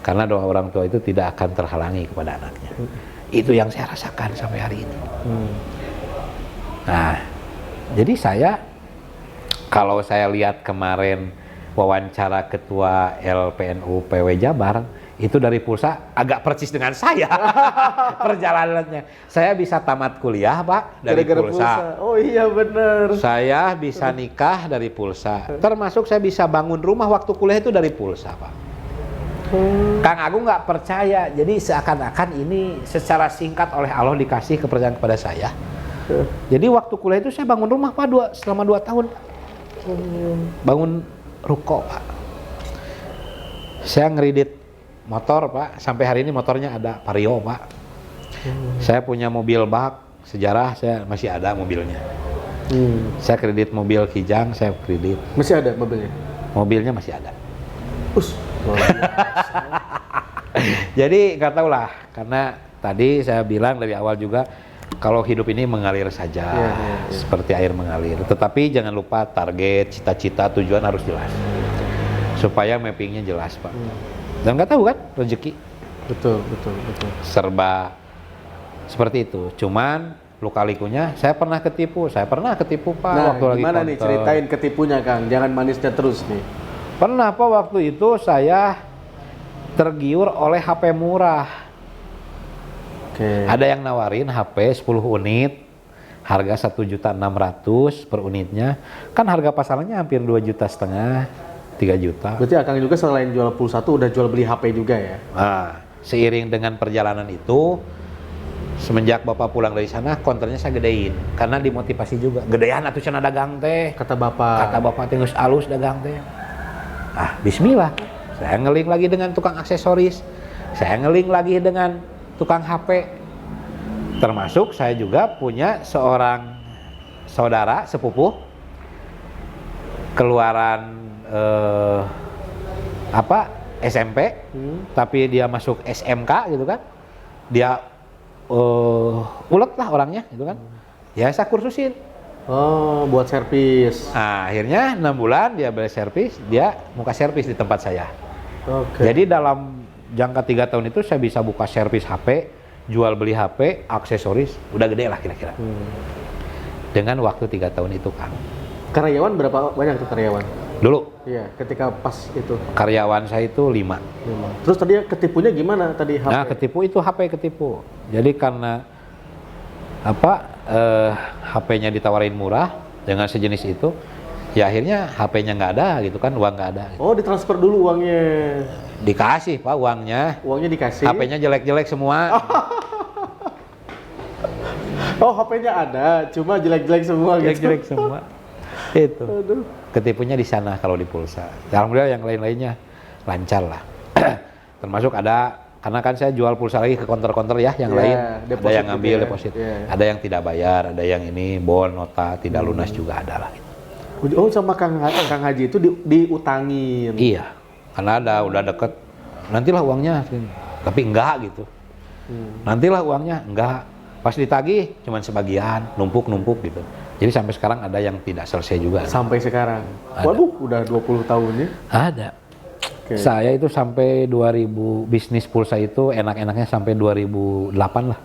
Karena doa orang tua itu tidak akan terhalangi kepada anaknya. Itu yang saya rasakan sampai hari ini. Nah, jadi kalau saya lihat kemarin wawancara ketua LPNU PW Jabar, itu dari pulsa agak persis dengan saya perjalanannya. Saya bisa tamat kuliah Pak dari Gara-gara pulsa. Oh iya benar. Saya bisa nikah dari pulsa. Termasuk saya bisa bangun rumah waktu kuliah itu dari pulsa Pak. Kang Agung nggak percaya, jadi seakan-akan ini secara singkat oleh Allah dikasih kepercayaan kepada saya. Jadi waktu kuliah itu saya bangun rumah Pak selama 2 tahun. Bangun ruko Pak. Saya ngeridit motor Pak, sampai hari ini motornya ada Vario Pak. Saya punya mobil bak, sejarah saya masih ada mobilnya. Saya kredit mobil Kijang, saya kredit. Masih ada mobilnya? Mobilnya masih ada. Luar biasa. Jadi nggak tahu lah, karena tadi saya bilang dari awal juga kalau hidup ini mengalir saja, seperti air mengalir. Tetapi jangan lupa target, cita-cita, tujuan harus jelas, supaya mappingnya jelas Pak. Dan nggak tahu kan rezeki. Betul. Serba seperti itu. Cuman luka-likunya saya pernah ketipu Pak. Nah, waktu lagi gimana nih konter. ceritain ketipunya Kang? Jangan manisnya terus nih. Pernah Pak, waktu itu saya tergiur oleh HP murah. Oke. Ada yang nawarin HP 10 unit, harga 1.600.000 per unitnya. Kan harga pasarannya hampir 2,5 juta, 3 juta. Berarti Akang juga selain jual pulsa tuh udah jual beli HP juga ya? Nah, seiring dengan perjalanan itu, Semenjak Bapak pulang dari sana, konternya saya gedein. Karena dimotivasi juga. Gedean atuh cenah dagang teh. Kata Bapak. Kata Bapak teh geus alus dagang teh. Ah, bismillah. Saya ngeling lagi dengan tukang aksesoris. Saya ngeling lagi dengan tukang HP. Termasuk saya juga punya seorang saudara sepupuh keluaran SMP, tapi dia masuk SMK gitu kan. Dia ulet lah orangnya gitu kan. Ya saya kursusin. Oh, buat servis. Nah, akhirnya 6 bulan dia beres servis, dia muka servis di tempat saya. Oke. Jadi dalam jangka 3 tahun itu saya bisa buka servis HP, jual beli HP, aksesoris, udah gede lah kira-kira. Dengan waktu 3 tahun itu, Kang. Karyawan berapa banyak tuh karyawan? Dulu Iya, ketika pas itu. karyawan saya itu 5. Terus tadi ketipunya gimana tadi HP? Nah, ketipu itu HP ketipu. Jadi karena HP-nya ditawarin murah dengan sejenis itu, ya akhirnya HP-nya nggak ada gitu kan, uang nggak ada. Oh, ditransfer dulu uangnya. Dikasih Pak uangnya. Uangnya dikasih. HP-nya jelek-jelek semua. Oh, HP-nya ada, cuma jelek-jelek semua gitu. Jelek-jelek semua. Itu. Aduh. Ketipunya di sana kalau di pulsa. Alhamdulillah yang lain-lainnya lancar lah. Termasuk ada, karena kan saya jual pulsa lagi ke konter-konter ya, yang lain. Ada yang ngambil gitu ya. deposit. Yeah. Ada yang tidak bayar, ada yang ini bon, nota, tidak lunas juga ada lah. Gitu. Oh, sama Kang Haji itu diutangin. Iya, karena udah deket. Nantilah uangnya, tapi enggak gitu. Nantilah uangnya, enggak. Pas ditagih, cuman sebagian, numpuk-numpuk gitu. Jadi sampai sekarang ada yang tidak selesai juga. Sampai sekarang. Ada. Waduh, udah 20 tahun ya. Ada. Oke. Saya itu sampai 2000, bisnis pulsa itu enak-enaknya sampai 2008 lah.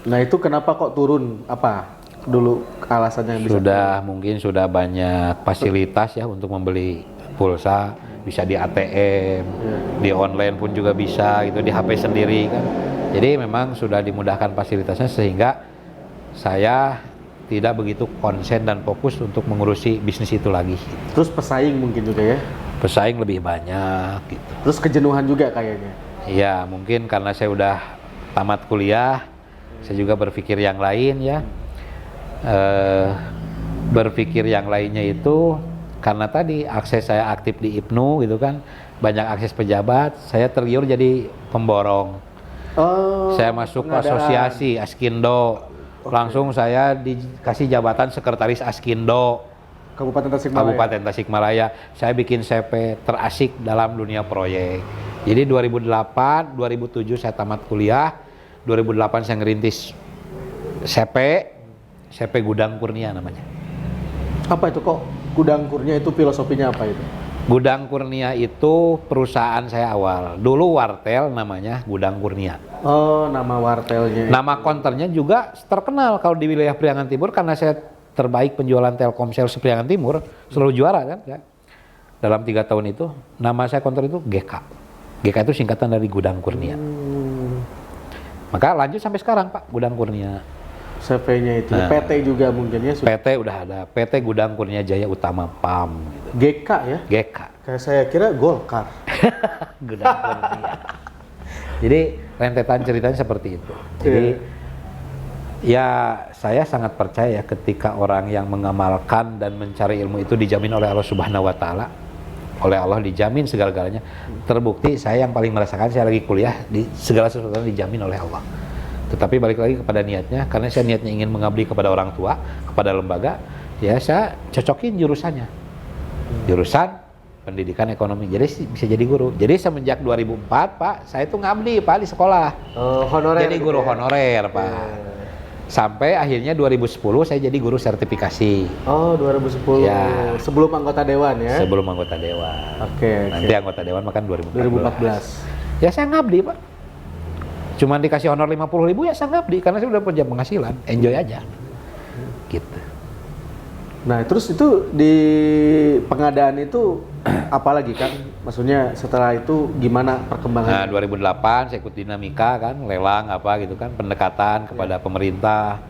Nah, itu kenapa kok turun? Apa dulu alasannya yang bisa? Mungkin sudah banyak fasilitas ya untuk membeli pulsa, bisa di ATM, di online pun juga bisa gitu, di HP sendiri kan. Jadi memang sudah dimudahkan fasilitasnya sehingga saya tidak begitu konsen dan fokus untuk mengurusi bisnis itu lagi. Terus pesaing mungkin juga ya. Pesaing lebih banyak gitu. Terus kejenuhan juga kayaknya. Iya, mungkin karena saya udah tamat kuliah, saya juga berpikir yang lain ya. Berpikir yang lainnya itu karena tadi akses saya aktif di IPNU gitu kan, banyak akses pejabat, saya tergiur jadi pemborong. Oh, Saya masuk ke pengadaan. asosiasi Askindo, langsung saya dikasih jabatan sekretaris Askindo Kabupaten Tasikmalaya. Kabupaten Tasikmalaya. Saya bikin CP terasik dalam dunia proyek. Jadi 2008, 2007 saya tamat kuliah, 2008 saya ngerintis CP Gudang Kurnia namanya. Apa itu kok Gudang Kurnia itu filosofinya apa itu? Gudang Kurnia itu perusahaan saya awal. Dulu Wartel namanya Gudang Kurnia. Oh, nama wartelnya. Nama konternya juga terkenal kalau di wilayah Priangan Timur karena saya terbaik penjualan Telkomsel Priangan Timur, selalu juara kan ya. Dalam 3 tahun itu, nama saya konter itu GK. GK itu singkatan dari Gudang Kurnia. Maka lanjut sampai sekarang Pak, Gudang Kurnia. CV-nya itu. Nah. PT juga mungkin ya. PT udah ada, PT Gudang Kurnia Jaya Utama PAM gitu. GK ya. GK. Kayak saya kira Golkar. Gudang Kurnia. Jadi rentetan ceritanya seperti itu. Jadi ya saya sangat percaya ketika orang yang mengamalkan dan mencari ilmu itu dijamin oleh Allah Subhanahu wa taala. Oleh Allah dijamin segala-galanya. Terbukti saya yang paling merasakan, saya lagi kuliah, di segala sesuatu dijamin oleh Allah. Tetapi balik lagi kepada niatnya, karena saya niatnya ingin mengabdi kepada orang tua, kepada lembaga, ya saya cocokin jurusannya. Jurusan pendidikan ekonomi, jadi bisa jadi guru. Jadi semenjak 2004 Pak, saya tuh ngabdi Pak di sekolah. Honorer. Jadi gitu guru ya? honorer Pak. Sampai akhirnya 2010 saya jadi guru sertifikasi. Oh, 2010. Ya. Sebelum anggota dewan ya. Sebelum anggota dewan. Oke. Nanti anggota dewan makan 2014. Ya saya ngabdi Pak. Cuman dikasih honor 50.000 ya saya ngabdi karena saya udah punya penghasilan, enjoy aja. Gitu. Nah, terus itu di pengadaan itu apalagi kan? Maksudnya setelah itu gimana Nah, perkembangannya? 2008 saya ikut dinamika kan, lelang apa gitu kan, pendekatan kepada pemerintah,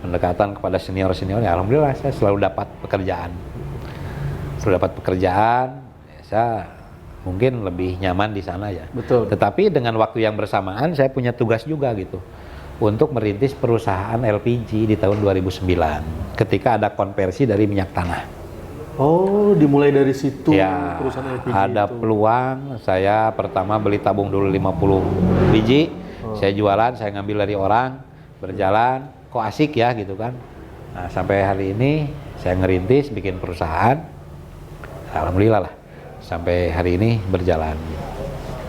pendekatan kepada senior-senior. Ya alhamdulillah saya selalu dapat pekerjaan. Selalu dapat pekerjaan, ya, saya mungkin lebih nyaman di sana ya. Betul. Tetapi dengan waktu yang bersamaan saya punya tugas juga gitu. untuk merintis perusahaan LPG di tahun 2009 ketika ada konversi dari minyak tanah. Oh, dimulai dari situ Ya, perusahaan LPG ada itu. peluang. Saya pertama beli tabung dulu 50 biji, saya jualan, saya ngambil dari orang, berjalan, kok asik ya gitu kan. Nah, sampai hari ini saya ngerintis, bikin perusahaan, alhamdulillah lah, sampai hari ini berjalan.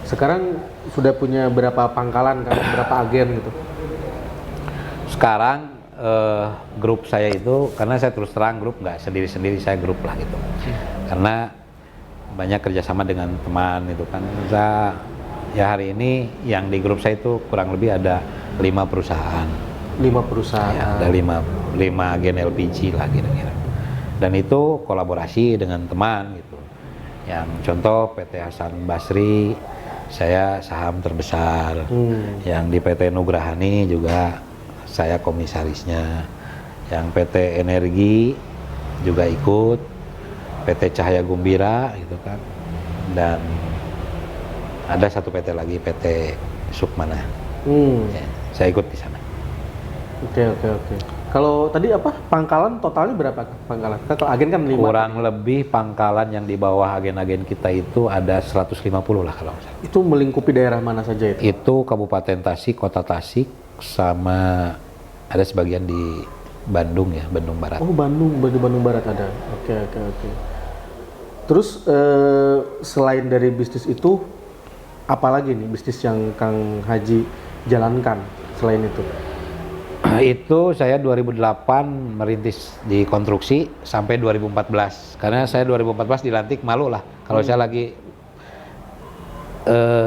Sekarang sudah punya berapa pangkalan kan, berapa agen gitu? Sekarang grup saya itu, karena saya terus terang grup nggak sendiri-sendiri, saya grup lah gitu. Karena banyak kerjasama dengan teman itu kan. Ya hari ini yang di grup saya itu kurang lebih ada 5 perusahaan. 5 perusahaan. Ya, ada 5 agen LPG lah kira-kira. Dan itu kolaborasi dengan teman gitu. Yang contoh PT Hasan Basri, saya saham terbesar. Yang di PT Nugrahani juga saya komisarisnya. Yang PT Energi juga ikut, PT Cahaya Gumbira gitu kan. Dan ada satu PT lagi, PT Sukmana. Ya, saya ikut di sana. Oke. Kalau tadi apa pangkalan totalnya berapa pangkalan? Kalau agen kan 5. Kurang lebih pangkalan yang di bawah agen-agen kita itu ada 150 lah kalau nggak salah. Itu melingkupi daerah mana saja itu? Itu Kabupaten Tasik, Kota Tasik, sama ada sebagian di Bandung ya, Bandung Barat. Oh, Bandung Barat ada. Oke. Terus selain dari bisnis itu, apalagi nih bisnis yang Kang Haji jalankan selain itu? Itu saya 2008 merintis di konstruksi sampai 2014. Karena saya 2014 dilantik, malu lah kalau saya lagi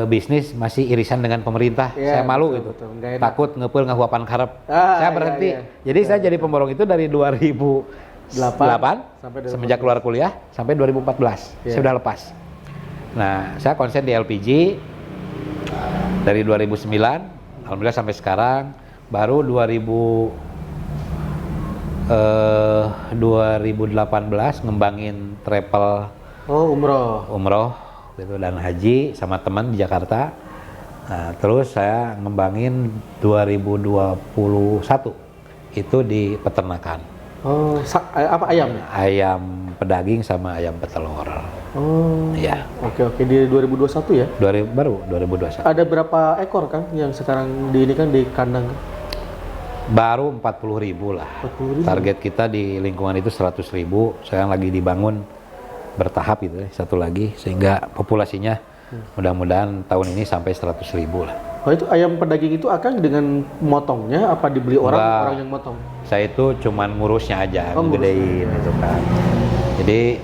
bisnis masih irisan dengan pemerintah. Saya malu gitu. Nggak enak. Takut ngepel ngahuapan karep. iya, Saya berhenti. iya. Jadi saya jadi pemborong itu dari 2008 sampai semenjak keluar kuliah sampai 2014. Saya udah lepas. Nah, saya konsen di LPG dari 2009, alhamdulillah sampai sekarang. Baru 2018 ngembangin travel umroh gitu, dan haji sama teman di Jakarta. Nah, terus saya ngembangin 2021 itu di peternakan. Oh, apa ayam? Ayam pedaging sama ayam petelur. Oh. Iya. Oke di 2021 ya? Baru 2021. Ada berapa ekor Kang yang sekarang di ini kan di kandang? Baru 40.000 lah. 40.000. Target kita di lingkungan itu 100.000. Sekarang lagi dibangun bertahap gitu ya, satu lagi, sehingga populasinya mudah-mudahan tahun ini sampai 100.000 lah. Oh, itu ayam pedaging itu akan dengan motongnya apa dibeli orang yang motong? Saya itu cuman ngurusnya aja, ngegedein gitu kan. Jadi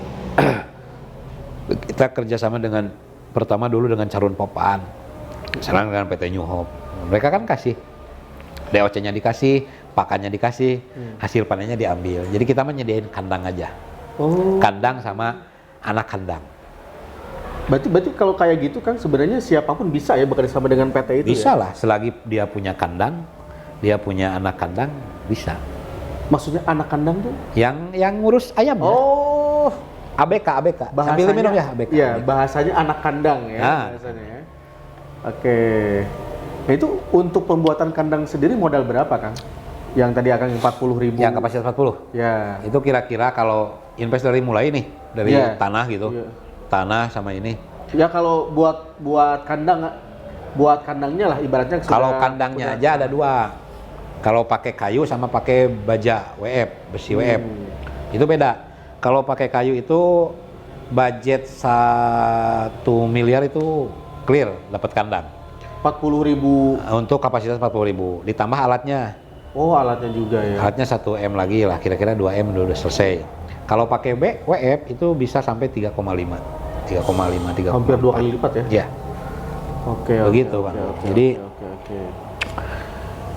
kita kerjasama dengan pertama dulu dengan Carun Popan, sekarang dengan PT New Hope. Mereka kan kasih DOC-nya dikasih, pakannya dikasih, hasil panennya diambil. Jadi kita menyediain kandang aja. Oh. Kandang sama anak kandang. Berarti kalau kayak gitu kan sebenarnya siapapun bisa ya bekerja sama dengan PT itu Bisa ya? lah, selagi dia punya kandang, dia punya anak kandang, bisa. Maksudnya anak kandang tuh? Yang ngurus ayam. Oh. ABK. Sambil minum ya ABK. Iya, bahasanya anak kandang ya. Nah. Bahasanya ya. Oke. Nah, itu untuk pembuatan kandang sendiri modal berapa Kang? Yang tadi akan 40.000. Yang kapasitas 40. Ya. Itu kira-kira kalau invest dari mulai nih, dari tanah gitu. Iya. Tanah sama ini. Ya kalau buat kandangnya lah ibaratnya Kalau kandangnya aja ada 2. Kalau pakai kayu sama pakai baja WF, besi WF. Itu beda. Kalau pakai kayu itu budget 1 miliar itu clear dapat kandang. 40.000. Untuk kapasitas 40.000. Ditambah alatnya. Oh, alatnya juga ya. Alatnya 1 M lagi lah, kira-kira 2 M udah selesai. Kalau pakai WF itu bisa sampai 3,5. 3,5. Hampir 2 kali lipat ya? Iya. Oke. Begitu, Bang. Jadi Oke.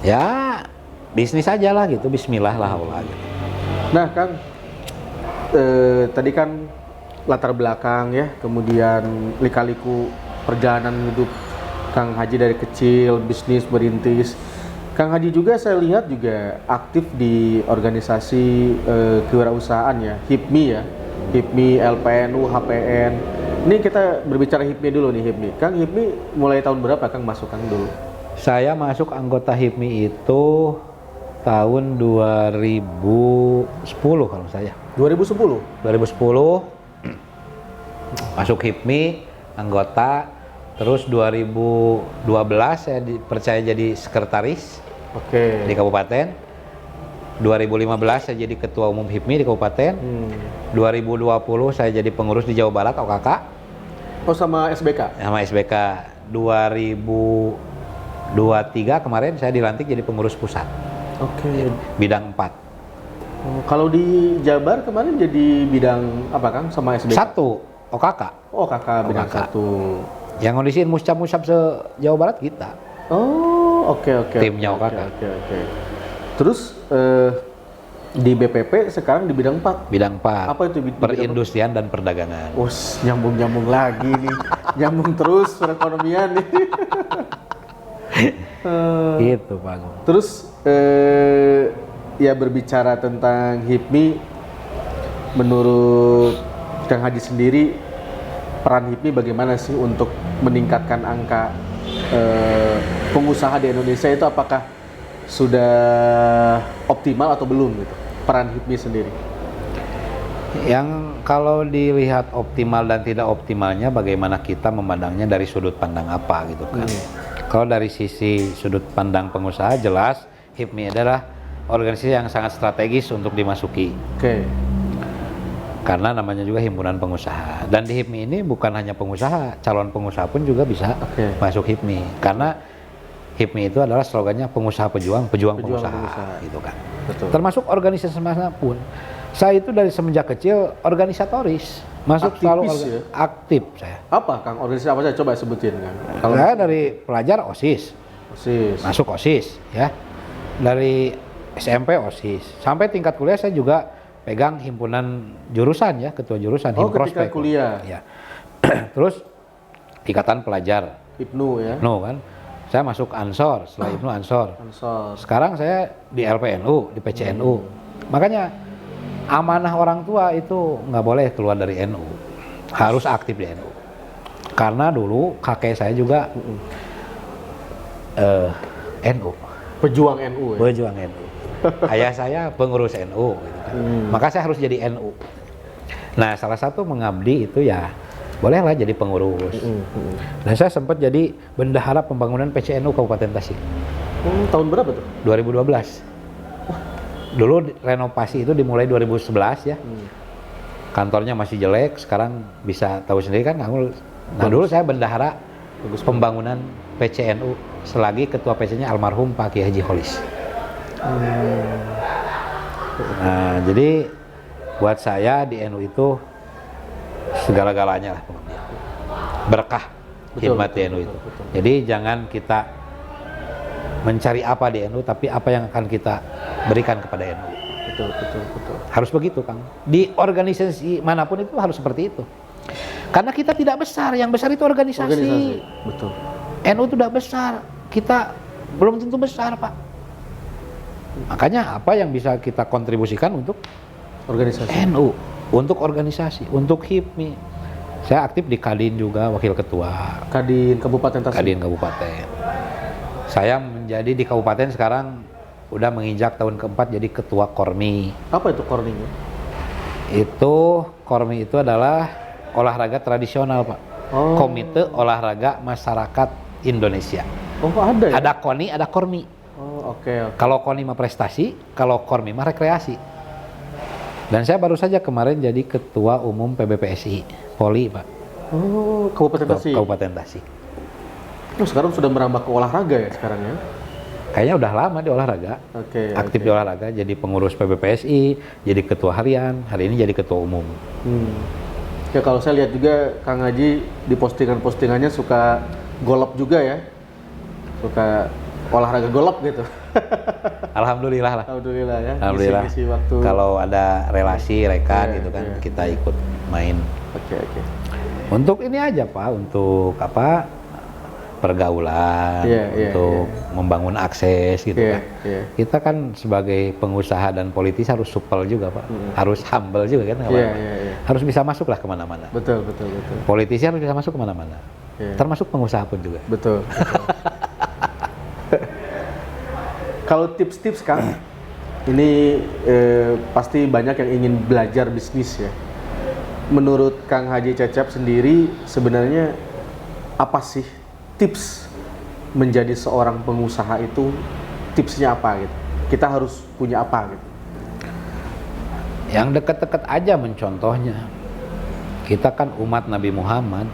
ya bisnis aja lah gitu, bismillah lah Allah gitu. Nah, Kang, tadi kan latar belakang ya, kemudian lika-liku perjalanan hidup Kang Haji dari kecil, bisnis berintis. Kang Haji juga saya lihat juga aktif di organisasi kewirausahaan ya, HIPMI ya, HIPMI, LPNU, HPN. Ini kita berbicara HIPMI dulu nih, HIPMI. Kang, HIPMI mulai tahun berapa Kang masuk Kang dulu? Saya masuk anggota HIPMI itu tahun 2010 kalau saya. 2010. 2010 masuk HIPMI anggota, terus 2012 saya dipercaya jadi sekretaris Oke. di kabupaten. 2015 saya jadi ketua umum HIPMI di kabupaten. 2020 saya jadi pengurus di Jawa Barat OKK Oh, sama SBK. sama SBK. 2023 kemarin saya dilantik jadi pengurus pusat Oke. bidang 4. Oh, kalau di Jabar kemarin jadi bidang apa, Kang? Sama SBK? Satu OKK Oh, kakak bidang kakak. 1. yang ngondisiin muscap-muscap se-Jawa Barat kita. Oh, oke. Timnya oke, OKK. Oke. Terus di BPP sekarang di bidang 4. Bidang 4. Apa itu bidang Perindustrian dan perdagangan. Us, nyambung lagi nih. Nyambung terus perekonomian nih. Gitu Pak Agung. Terus ya berbicara tentang HIPMI, menurut Kang Haji sendiri, peran HIPMI bagaimana sih untuk meningkatkan angka pengusaha di Indonesia itu, apakah sudah optimal atau belum gitu peran HIPMI sendiri? Yang kalau dilihat optimal dan tidak optimalnya bagaimana kita memandangnya dari sudut pandang apa gitu kan. Kalau dari sisi sudut pandang pengusaha jelas HIPMI adalah organisasi yang sangat strategis untuk dimasuki. Oke. Karena namanya juga himpunan pengusaha. Dan di HIPMI ini bukan hanya pengusaha, calon pengusaha pun juga bisa Oke. masuk HIPMI. Karena HIPMI itu adalah slogannya pengusaha pejuang, pejuang pengusaha, pengusaha. gitu kan. Betul. Termasuk organisasi manapun. Saya itu dari semenjak kecil organisatoris, masuk Aktivis selalu ya? aktif saya. Apa, Kang? Organisasi apa saja? Coba sebutin, Kang. Kalau Saya dari pelajar OSIS, OSIS. masuk OSIS ya. Dari SMP OSIS, sampai tingkat kuliah saya juga pegang himpunan jurusan ya, ketua jurusan Oh, Himprospek. ketika kuliah. Ya. Terus ikatan pelajar, IPNU ya. IPNU kan. Saya masuk Ansor, setelah IPNU Ansor. Ansor. Sekarang saya di LPNU, di PCNU. Makanya amanah orang tua itu nggak boleh keluar dari NU. Harus aktif di NU. Karena dulu kakek saya juga NU. Pejuang NU ya. Pejuang NU. Ayah saya pengurus NU gitu kan. Maka saya harus jadi NU. Nah, salah satu mengabdi itu ya bolehlah jadi pengurus. Dan saya sempat jadi bendahara pembangunan PCNU Kabupaten Tasik Tahun berapa tuh? 2012. Dulu renovasi itu dimulai 2011 ya. Kantornya masih jelek, sekarang bisa tahu sendiri kan. Nah, dulu saya bendahara pembangunan PCNU selagi ketua PC-nya almarhum Pak Kiai Haji Holis. Nah, jadi buat saya di NU itu segala-galanya lah pokoknya. Berkah khidmat di NU itu. Jadi jangan kita mencari apa di NU, tapi apa yang akan kita berikan kepada NU. Betul. Harus begitu, Kang. Di organisasi manapun itu harus seperti itu. Karena kita tidak besar, yang besar itu organisasi. Betul. NU itu udah besar, kita belum tentu besar, Pak. Makanya apa yang bisa kita kontribusikan untuk Organisasi. NU, untuk organisasi, untuk HIPMI. Saya aktif di Kadin juga, wakil ketua Kadin Kabupaten Tasik. Kadin Kabupaten. Saya menjadi di kabupaten sekarang udah menginjak tahun keempat jadi ketua Kormi. Apa itu Korning? Kormi itu adalah olahraga tradisional, Pak. Oh. Komite Olahraga Masyarakat Indonesia. Oh, ada ya? Ada KONI, ada KORMI. Oh, oke. Kalau KONI mah prestasi, kalau KORMI mah rekreasi. Dan saya baru saja kemarin jadi ketua umum PBPSI Poli, Pak. Oh, Kabupaten Tasik. Kabupaten Tasik. Oh, sekarang sudah merambah ke olahraga ya sekarang ya? Kayaknya udah lama di olahraga. Oke. Aktif di olahraga, jadi pengurus PBPSI, jadi ketua harian, hari ini jadi ketua umum. Ya kalau saya lihat juga Kang Haji di postingan-postingannya suka golop juga ya. Suka olahraga golop gitu. Alhamdulillah lah. Alhamdulillah ya. Alhamdulillah. Isi waktu. Kalau ada relasi rekan Iya, gitu kan, iya. kita ikut main. Oke. Untuk ini aja Pak, untuk apa? Pergaulan, Iya, untuk membangun akses gitu Iya, kan. iya. Kita kan sebagai pengusaha dan politis harus supel juga Pak, harus humble juga kan. Iya, iya. Harus bisa masuk lah kemana-mana. Betul. Politisi harus bisa masuk kemana-mana, Iya. termasuk pengusaha pun juga. Betul. Kalau tips-tips Kang, ini pasti banyak yang ingin belajar bisnis ya. Menurut Kang Haji Cecep sendiri, sebenarnya apa sih tips menjadi seorang pengusaha itu? Tipsnya apa gitu? Kita harus punya apa gitu? Yang dekat-dekat aja mencontohnya. Kita kan umat Nabi Muhammad.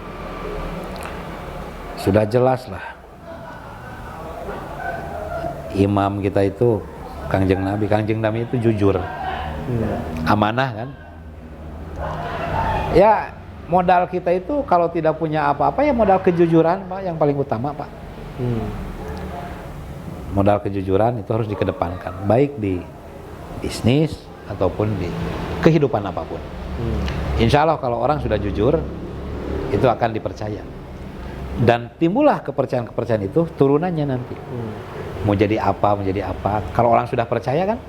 Sudah jelas lah. Imam kita itu Kangjeng Nabi itu jujur. Amanah kan? Ya, modal kita itu kalau tidak punya apa-apa ya modal kejujuran, Pak, yang paling utama, Pak. Modal kejujuran itu harus dikedepankan, baik di bisnis ataupun di kehidupan apapun. Insya Allah kalau orang sudah jujur, itu akan dipercaya. Dan timbullah kepercayaan-kepercayaan itu turunannya nanti. Mau jadi apa. Kalau orang sudah percaya kan?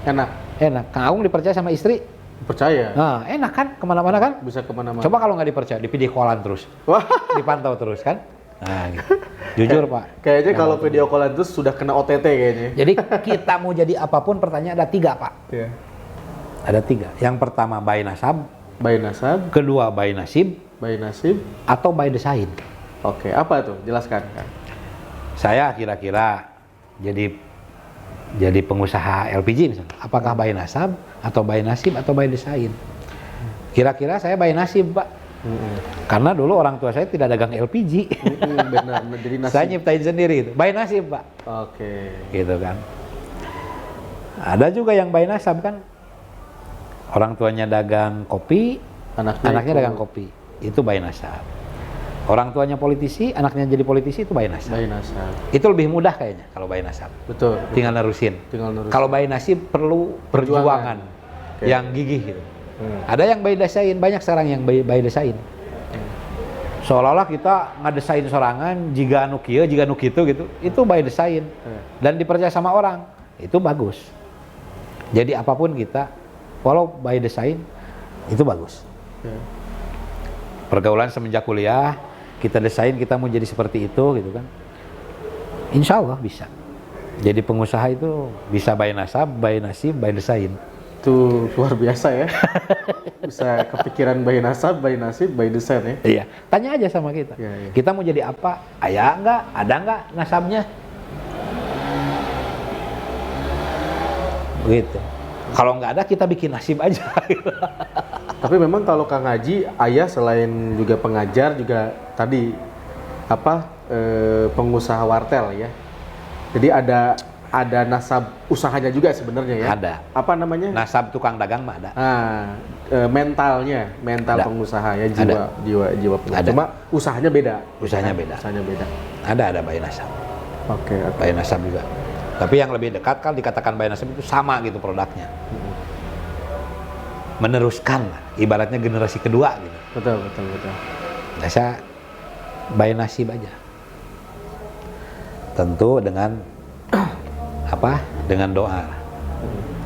Enak. Kang Agung dipercaya sama istri? Percaya. Nah, enak kan? Kemana-mana kan? Bisa kemana-mana. Coba kalau nggak dipercaya, di video callan terus. Wah. Dipantau terus kan? Nah, gitu. Jujur Pak. Kayaknya kalau video callan terus sudah kena OTT kayaknya. Jadi kita mau jadi apapun, pertanyaan ada 3 Pak. Iya. Ada 3. Yang pertama by nasab. By nasab. Kedua by nasib. By nasib. Atau by desain. Oke, apa tuh? Jelaskan Kang. Saya kira-kira jadi pengusaha LPG misalnya. Apakah by nasab atau by nasib atau by desain? Kira-kira saya by nasib Pak. Karena dulu orang tua saya tidak dagang LPG. Benar, jadi nasib. Saya nyiptain sendiri itu. By nasib Pak. Oke. Gitu kan. Ada juga yang by nasab kan. Orang tuanya dagang kopi, anaknya dagang kopi. Itu by nasab. Orang tuanya politisi, anaknya jadi politisi, itu by nasab. By nasab. Itu lebih mudah kayaknya kalau by nasab. Betul. Tinggal nerusin. Kalau by nasib perlu perjuangan yang gigih gitu. Ada yang by desain, banyak sekarang yang by desain. Seolah-olah kita ngadesain sorangan, jika anu kieu, jika anu kitu gitu. Itu by desain. Dan dipercaya sama orang. Itu bagus. Jadi apapun kita, walau by desain, itu bagus. Pergaulan semenjak kuliah, kita desain kita mau jadi seperti itu gitu kan. Insya Allah bisa. Jadi pengusaha itu bisa by nasab, by nasib, by desain. Itu luar biasa ya. Bisa kepikiran by nasab, by nasib, by desain ya. Iya, tanya aja sama kita. Iya. Kita mau jadi apa? Ada nggak nasabnya? Begitu. Kalau nggak ada, kita bikin nasib aja. Tapi memang kalau Kang Haji, ayah selain juga pengajar juga tadi pengusaha wartel ya. Jadi ada nasab usahanya juga sebenarnya ya. Ada. Apa namanya? Nasab tukang dagang mah ada. Mental ada. Pengusaha ya, jiwa pengusaha. Ada. Cuma usahanya beda. Usahanya beda. Ada by nasab. Oke. By nasab juga. Tapi yang lebih dekat kan dikatakan by nasab itu sama gitu produknya. Meneruskan lah, ibaratnya generasi kedua gitu. Betul. Nah, saya by nasib aja. Tentu dengan dengan doa,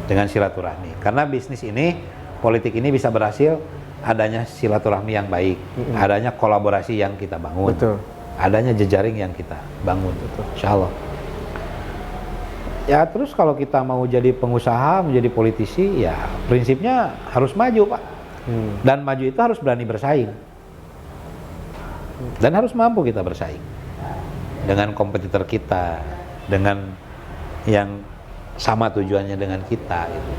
dengan silaturahmi. Karena bisnis ini, politik ini bisa berhasil adanya silaturahmi yang baik, adanya kolaborasi yang kita bangun, adanya jejaring yang kita bangun. Insya Allah. Ya terus kalau kita mau jadi pengusaha, menjadi politisi, ya prinsipnya harus maju Pak. Dan maju itu harus berani bersaing. Dan harus mampu kita bersaing. Dengan kompetitor kita, dengan yang sama tujuannya dengan kita. Gitu.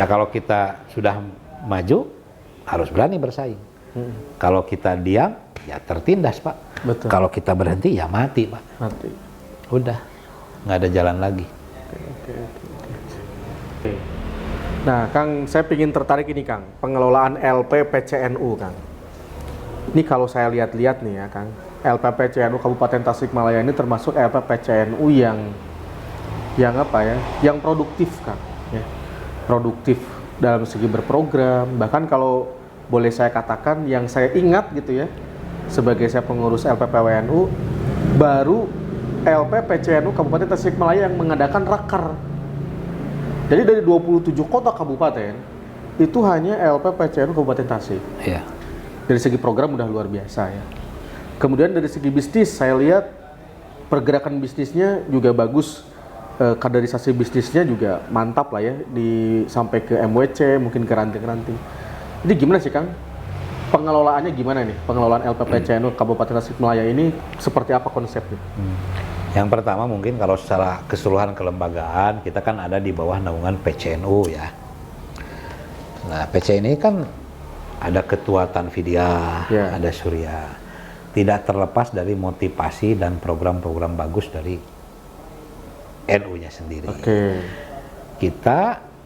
Ya kalau kita sudah maju, harus berani bersaing. Kalau kita diam, ya tertindas Pak. Betul. Kalau kita berhenti, ya mati Pak. Mati. Udah. Nggak ada jalan lagi. Oke. Nah, Kang, saya ingin tertarik ini, Kang, pengelolaan LPPCNU, Kang. Ini kalau saya lihat-lihat nih ya, Kang, LPPCNU Kabupaten Tasikmalaya ini termasuk LPPCNU yang apa ya? Yang produktif, Kang. Ya. Produktif dalam segi berprogram. Bahkan kalau boleh saya katakan, yang saya ingat gitu ya, sebagai saya pengurus LPPWNU, baru LPPCNU Kabupaten Tasikmalaya yang mengadakan raker. Jadi dari 27 kota kabupaten itu hanya LPPCNU Kabupaten Tasik. Iya. Dari segi program udah luar biasa ya. Kemudian dari segi bisnis saya lihat pergerakan bisnisnya juga bagus. kaderisasi bisnisnya juga mantap lah ya, sampai ke MWC, mungkin ke ranting-ranting. Jadi gimana sih Kang? Pengelolaannya gimana nih? Pengelolaan LPPCNU Kabupaten Tasikmalaya ini seperti apa konsepnya? Yang pertama mungkin kalau secara keseluruhan kelembagaan kita kan ada di bawah naungan PCNU ya. Nah PC ini kan ada ketua Tanfidia, ada Surya. Tidak terlepas dari motivasi dan program-program bagus dari NU-nya sendiri. Kita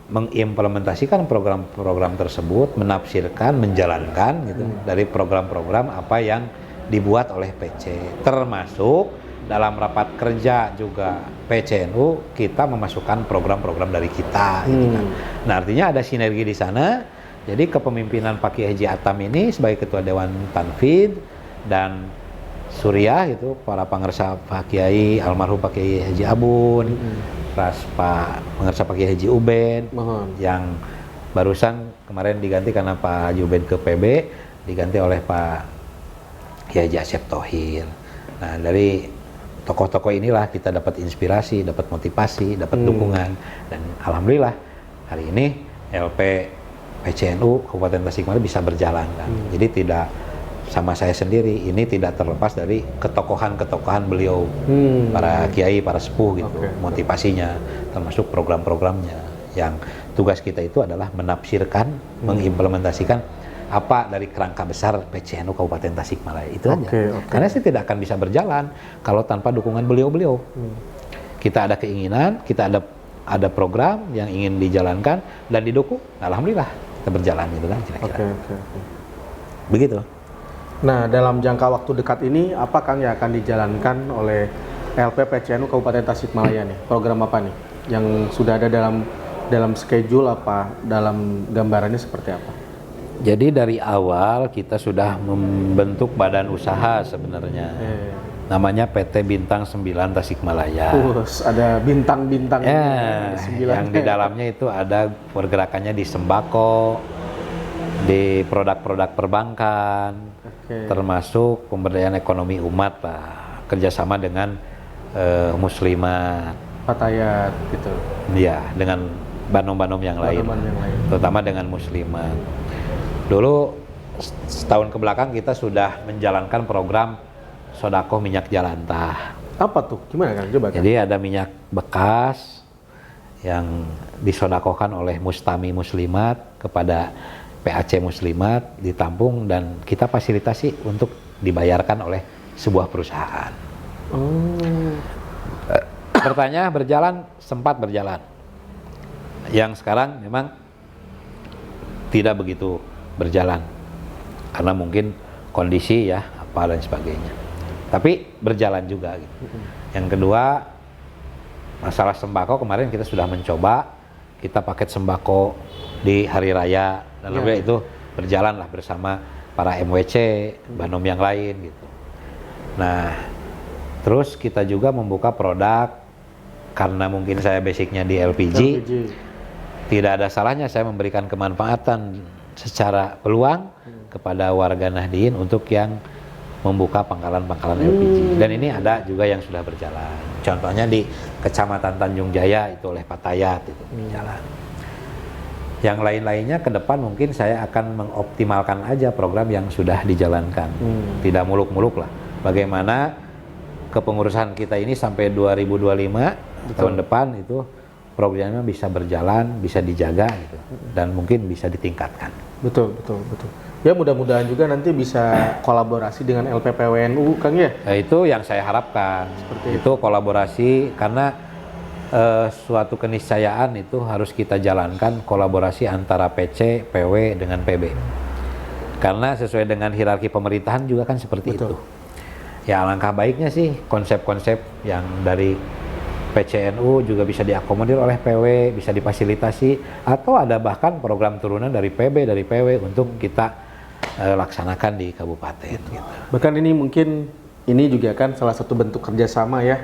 mengimplementasikan program-program tersebut, menafsirkan, menjalankan gitu dari program-program apa yang dibuat oleh PC, termasuk dalam rapat kerja juga PCNU kita memasukkan program-program dari kita. Gitu kan. Nah artinya ada sinergi di sana. Jadi kepemimpinan Pak Kiai Haji Atam ini sebagai Ketua Dewan Tanfid dan Surya itu para pangersa Pak Kiai almarhum Pak Kiai Haji Abun, ras Pak pangersa Pak Kiai Haji Uben yang barusan kemarin diganti karena Pak Haji Uben ke PB diganti oleh Pak Kiai Haji Asep Thohir. Nah dari tokoh-tokoh inilah kita dapat inspirasi, dapat motivasi, dapat dukungan, dan alhamdulillah hari ini LP PCNU Kabupaten Tasikmalaya bisa berjalan kan. Jadi tidak sama saya sendiri, ini tidak terlepas dari ketokohan-ketokohan beliau, para kiai, para sepuh gitu, motivasinya, termasuk program-programnya. Yang tugas kita itu adalah menafsirkan, mengimplementasikan apa dari kerangka besar PCNU Kabupaten Tasikmalaya itu aja. Karena sih tidak akan bisa berjalan kalau tanpa dukungan beliau-beliau. Kita ada keinginan, kita ada program yang ingin dijalankan dan didukung, alhamdulillah kita berjalan gitu kan kira-kira. Begitu. Nah, dalam jangka waktu dekat ini apa Kang yang akan dijalankan oleh LPPCNU Kabupaten Tasikmalaya nih? Program apa nih yang sudah ada dalam schedule apa, dalam gambarannya seperti apa? Jadi dari awal kita sudah membentuk badan usaha sebenarnya. Namanya PT Bintang 9 Tasikmalaya. Ada bintang-bintang yang di dalamnya itu ada pergerakannya di sembako, di produk-produk perbankan, termasuk pemberdayaan ekonomi umat lah, kerjasama dengan muslimat, Fatayat gitu. Iya, dengan banom-banom yang lain, terutama dengan muslimat. Dulu setahun kebelakang kita sudah menjalankan program Sodakoh minyak Jalantah. Apa tuh? Gimana Kang? Coba Kang. Jadi ada minyak bekas yang disodakohkan oleh Mustami Muslimat kepada PAC Muslimat, ditampung dan kita fasilitasi untuk dibayarkan oleh sebuah perusahaan. Bertanya berjalan, sempat berjalan. Yang sekarang memang tidak begitu berjalan karena mungkin kondisi ya apa dan sebagainya. Tapi berjalan juga gitu. Yang kedua, masalah sembako kemarin kita sudah mencoba, kita paket sembako di hari raya dan itu berjalanlah bersama para MWC, banom yang lain gitu. Nah, terus kita juga membuka produk karena mungkin saya basicnya di LPG. Tidak ada salahnya saya memberikan kemanfaatan secara peluang kepada warga Nahdien untuk yang membuka pangkalan-pangkalan LPG. Dan ini ada juga yang sudah berjalan. Contohnya di Kecamatan Tanjung Jaya itu oleh Pak Tayat itu berjalan. Yang lain-lainnya ke depan mungkin saya akan mengoptimalkan aja program yang sudah dijalankan. Tidak muluk-muluk lah. Bagaimana kepengurusan kita ini sampai 2025 tahun depan itu programnya bisa berjalan, bisa dijaga gitu, dan mungkin bisa ditingkatkan. Betul. Ya mudah-mudahan juga nanti bisa kolaborasi dengan LPPWNU, Kang ya. Nah, itu yang saya harapkan. Seperti itu kolaborasi karena suatu keniscayaan itu harus kita jalankan kolaborasi antara PC, PW dengan PB. Karena sesuai dengan hierarki pemerintahan juga kan seperti itu. Ya alangkah baiknya sih konsep-konsep yang dari PCNU juga bisa diakomodir oleh PW, bisa difasilitasi, atau ada bahkan program turunan dari PB, dari PW untuk kita laksanakan di kabupaten. Gitu. Bahkan ini mungkin ini juga kan salah satu bentuk kerjasama ya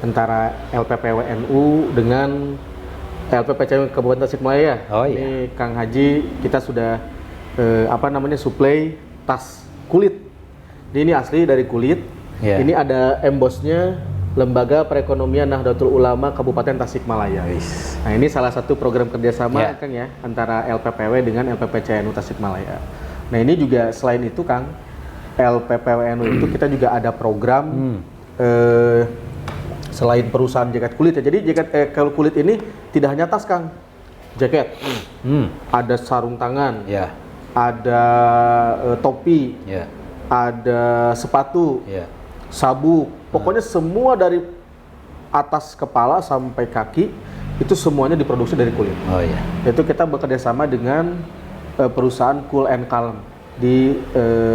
antara LPPWNU dengan LPPCNU Kabupaten Tasikmalaya. Ini Kang Haji kita sudah suplai tas kulit. Ini asli dari kulit. Ini ada embossnya Lembaga Perekonomian Nahdlatul Ulama Kabupaten Tasikmalaya. Nah, ini salah satu program kerjasama Ya. Kang ya antara LPPW dengan LPPCNU Tasikmalaya. Nah, ini juga selain itu Kang, LPPWNU itu kita juga ada program selain perusahaan jaket kulit ya. Jadi jaket kulit ini tidak hanya tas Kang, jaket, ada sarung tangan, Ya. ada topi, Ya. ada sepatu, Ya. sabuk, pokoknya semua dari atas kepala sampai kaki itu semuanya diproduksi dari kulit. Oh iya. Itu kita bekerja sama dengan perusahaan Cool and Calm di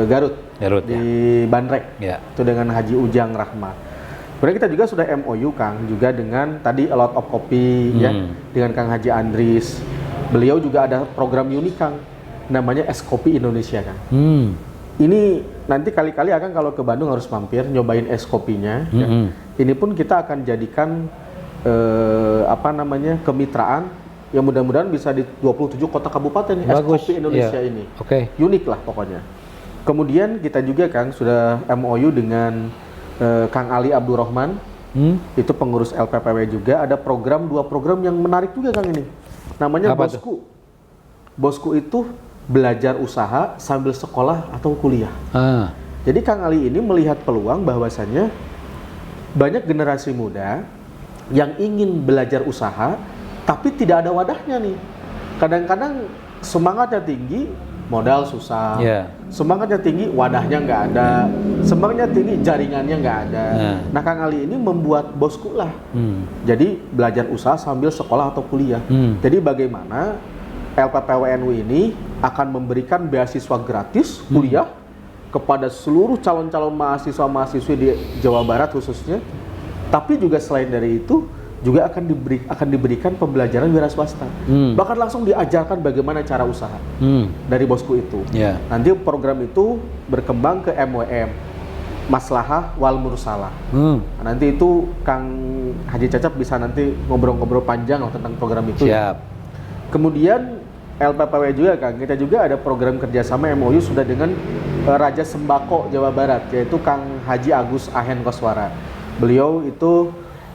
Garut, Garut, di Bandrek. Ya. Itu dengan Haji Ujang Rahmat. Kemudian kita juga sudah MOU Kang juga dengan tadi A Lot of Coffee ya, dengan Kang Haji Andris. Beliau juga ada program unik Kang, namanya Es Kopi Indonesia Kang. Ini nanti kali-kali akan kalau ke Bandung harus mampir nyobain es kopinya. Ya. Ini pun kita akan jadikan kemitraan yang mudah-mudahan bisa di 27 kota kabupaten es Bagus, kopi Indonesia iya. ini. Oke. Unik lah pokoknya. Kemudian kita juga Kang sudah MOU dengan Kang Ali Abdurrahman. Itu pengurus LPPW juga. Ada dua program yang menarik juga Kang ini. Namanya Apa Bosku. Bosku itu belajar usaha sambil sekolah atau kuliah. Jadi Kang Ali ini melihat peluang bahwasannya banyak generasi muda yang ingin belajar usaha tapi tidak ada wadahnya nih. Kadang-kadang semangatnya tinggi, modal susah. Yeah. Semangatnya tinggi, wadahnya nggak ada. Semangatnya tinggi, jaringannya nggak ada. Nah Kang Ali ini membuat Bosku lah. Jadi belajar usaha sambil sekolah atau kuliah. Jadi bagaimana LPPWNU ini akan memberikan beasiswa gratis kuliah kepada seluruh calon-calon mahasiswa-mahasiswi di Jawa Barat khususnya. Tapi juga selain dari itu juga akan diberikan pembelajaran wira swasta. Bahkan langsung diajarkan bagaimana cara usaha dari Bosku itu. Yeah. Nanti program itu berkembang ke MWM, Maslahah Wal Mursalah. Nanti itu Kang Haji Cacap bisa nanti ngobrol-ngobrol panjang loh tentang program itu. Siap. Kemudian LPPW juga Kang, kita juga ada program kerjasama MOU sudah dengan Raja Sembako Jawa Barat, yaitu Kang Haji Agus Ahen Koswara. Beliau itu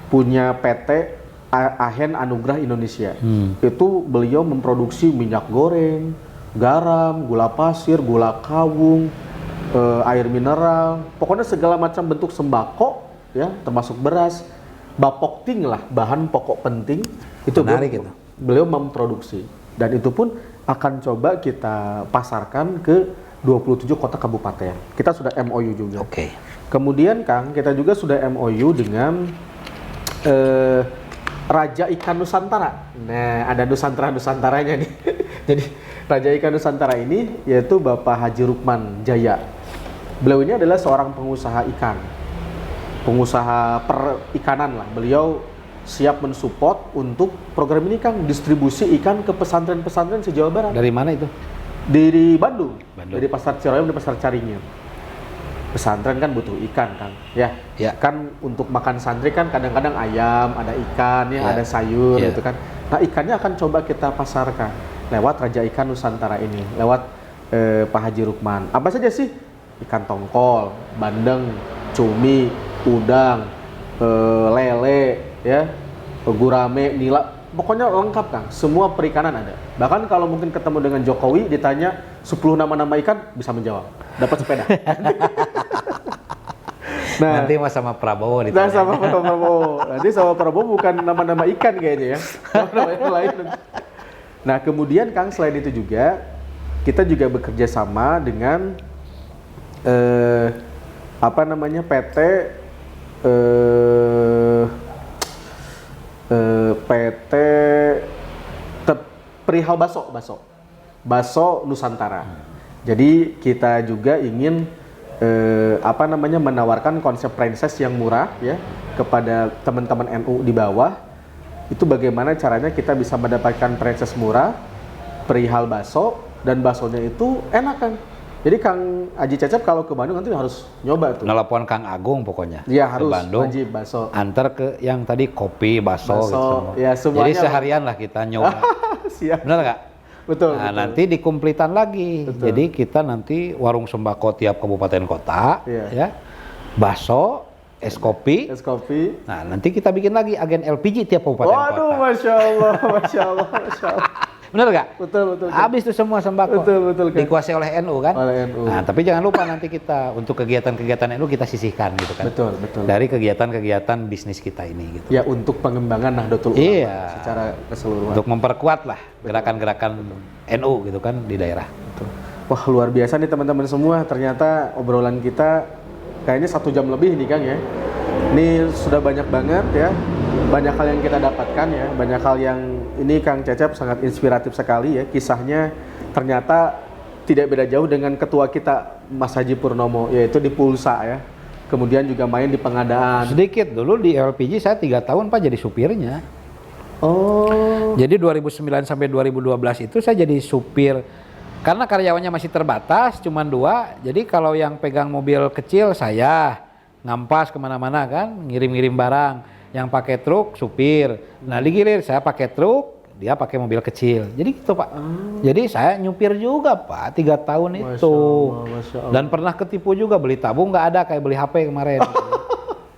punya PT Ahen Anugrah Indonesia. Itu beliau memproduksi minyak goreng, garam, gula pasir, gula kawung, air mineral, pokoknya segala macam bentuk sembako, ya, termasuk beras, bapokting lah, bahan pokok penting. Itu Menarik itu. Beliau memproduksi. Dan itu pun akan coba kita pasarkan ke 27 kota kabupaten. Kita sudah MOU juga. Oke. Kemudian Kang, kita juga sudah MOU dengan Raja Ikan Nusantara. Nah, ada Nusantara-Nusantaranya nih. Jadi, Raja Ikan Nusantara ini yaitu Bapak Haji Rukman Jaya. Beliau ini adalah seorang pengusaha ikan. Pengusaha perikanan lah. Beliau siap mensupport untuk program ini Kang, distribusi ikan ke pesantren-pesantren se-Jawa Barat. Dari mana itu? Dari Bandung. Bandung. Dari Pasar Ciroyom dan Pasar Caringin. Pesantren kan butuh ikan Kang, ya. Ya. Kan untuk makan santri kan kadang-kadang ayam, ada ikan, ya, Ya. ada sayur Ya. gitu kan. Nah ikannya akan coba kita pasarkan lewat Raja Ikan Nusantara ini, lewat Pak Haji Rukman. Apa saja sih? Ikan tongkol, bandeng, cumi, udang, lele, ya, gurame, nila, pokoknya lengkap Kang. Semua perikanan ada. Bahkan kalau mungkin ketemu dengan Jokowi ditanya 10 nama-nama ikan bisa menjawab. Dapat sepeda. Nanti mas sama Prabowo ditanya. Nah sama Prabowo. Nanti sama Prabowo bukan nama-nama ikan kayaknya ya. Nama yang lain. Nah kemudian Kang selain itu juga kita juga bekerja sama dengan PT Perihal Baso Nusantara. Jadi kita juga ingin menawarkan konsep franchise yang murah ya kepada teman-teman NU di bawah. Itu bagaimana caranya kita bisa mendapatkan franchise murah perihal baso, dan basonya itu enak kan. Jadi Kang Haji Cacap kalau ke Bandung nanti harus nyoba tuh. Nelpon Kang Agung pokoknya. Iya ke harus Bandung. wajib baso. Antar ke yang tadi kopi, baso gitu semua. Ya, semuanya. Jadi seharian lah kita nyoba. Siap. Benar nggak? Betul. Nah betul. nanti dikumplitan lagi. Betul. Jadi kita nanti warung sembako tiap kabupaten kota, Iya. ya, baso, es kopi. Es kopi. Nah, nanti kita bikin lagi agen LPG tiap kabupaten Waduh, kota. masya Allah, masya Allah, masya Allah. Bener nggak? Betul, betul. Habis tuh semua sembako. Betul, Kang. Dikuasai oleh NU kan? Oleh NU. Nah, tapi jangan lupa nanti kita untuk kegiatan-kegiatan NU kita sisihkan gitu kan. Betul, betul. Dari kegiatan-kegiatan bisnis kita ini gitu. Ya untuk pengembangan Nahdlatul Ulama Iya. secara keseluruhan. Untuk memperkuat lah gerakan-gerakan NU gitu kan di daerah. Betul. Wah, luar biasa nih teman-teman semua. Ternyata obrolan kita kayaknya 1 jam lebih nih Kang ya. Ini sudah banyak banget ya. Banyak hal yang kita dapatkan ya. Banyak hal yang ini Kang Cecep sangat inspiratif sekali ya. Kisahnya ternyata tidak beda jauh dengan ketua kita Mas Haji Purnomo, yaitu di Pulsa ya. Kemudian juga main di pengadaan. Sedikit dulu di LPG saya 3 tahun Pak jadi supirnya. Oh. Jadi 2009 sampai 2012 itu saya jadi supir. Karena karyawannya masih terbatas, cuma 2. Jadi kalau yang pegang mobil kecil saya ngampas kemana-mana kan, ngirim-ngirim barang. Yang pakai truk supir. Nah digilir saya pakai truk, dia pakai mobil kecil. Jadi gitu Pak. Jadi saya nyupir juga Pak 3 tahun Masya itu. Allah, Masya Allah. Dan pernah ketipu juga, beli tabung nggak ada kayak beli HP kemarin.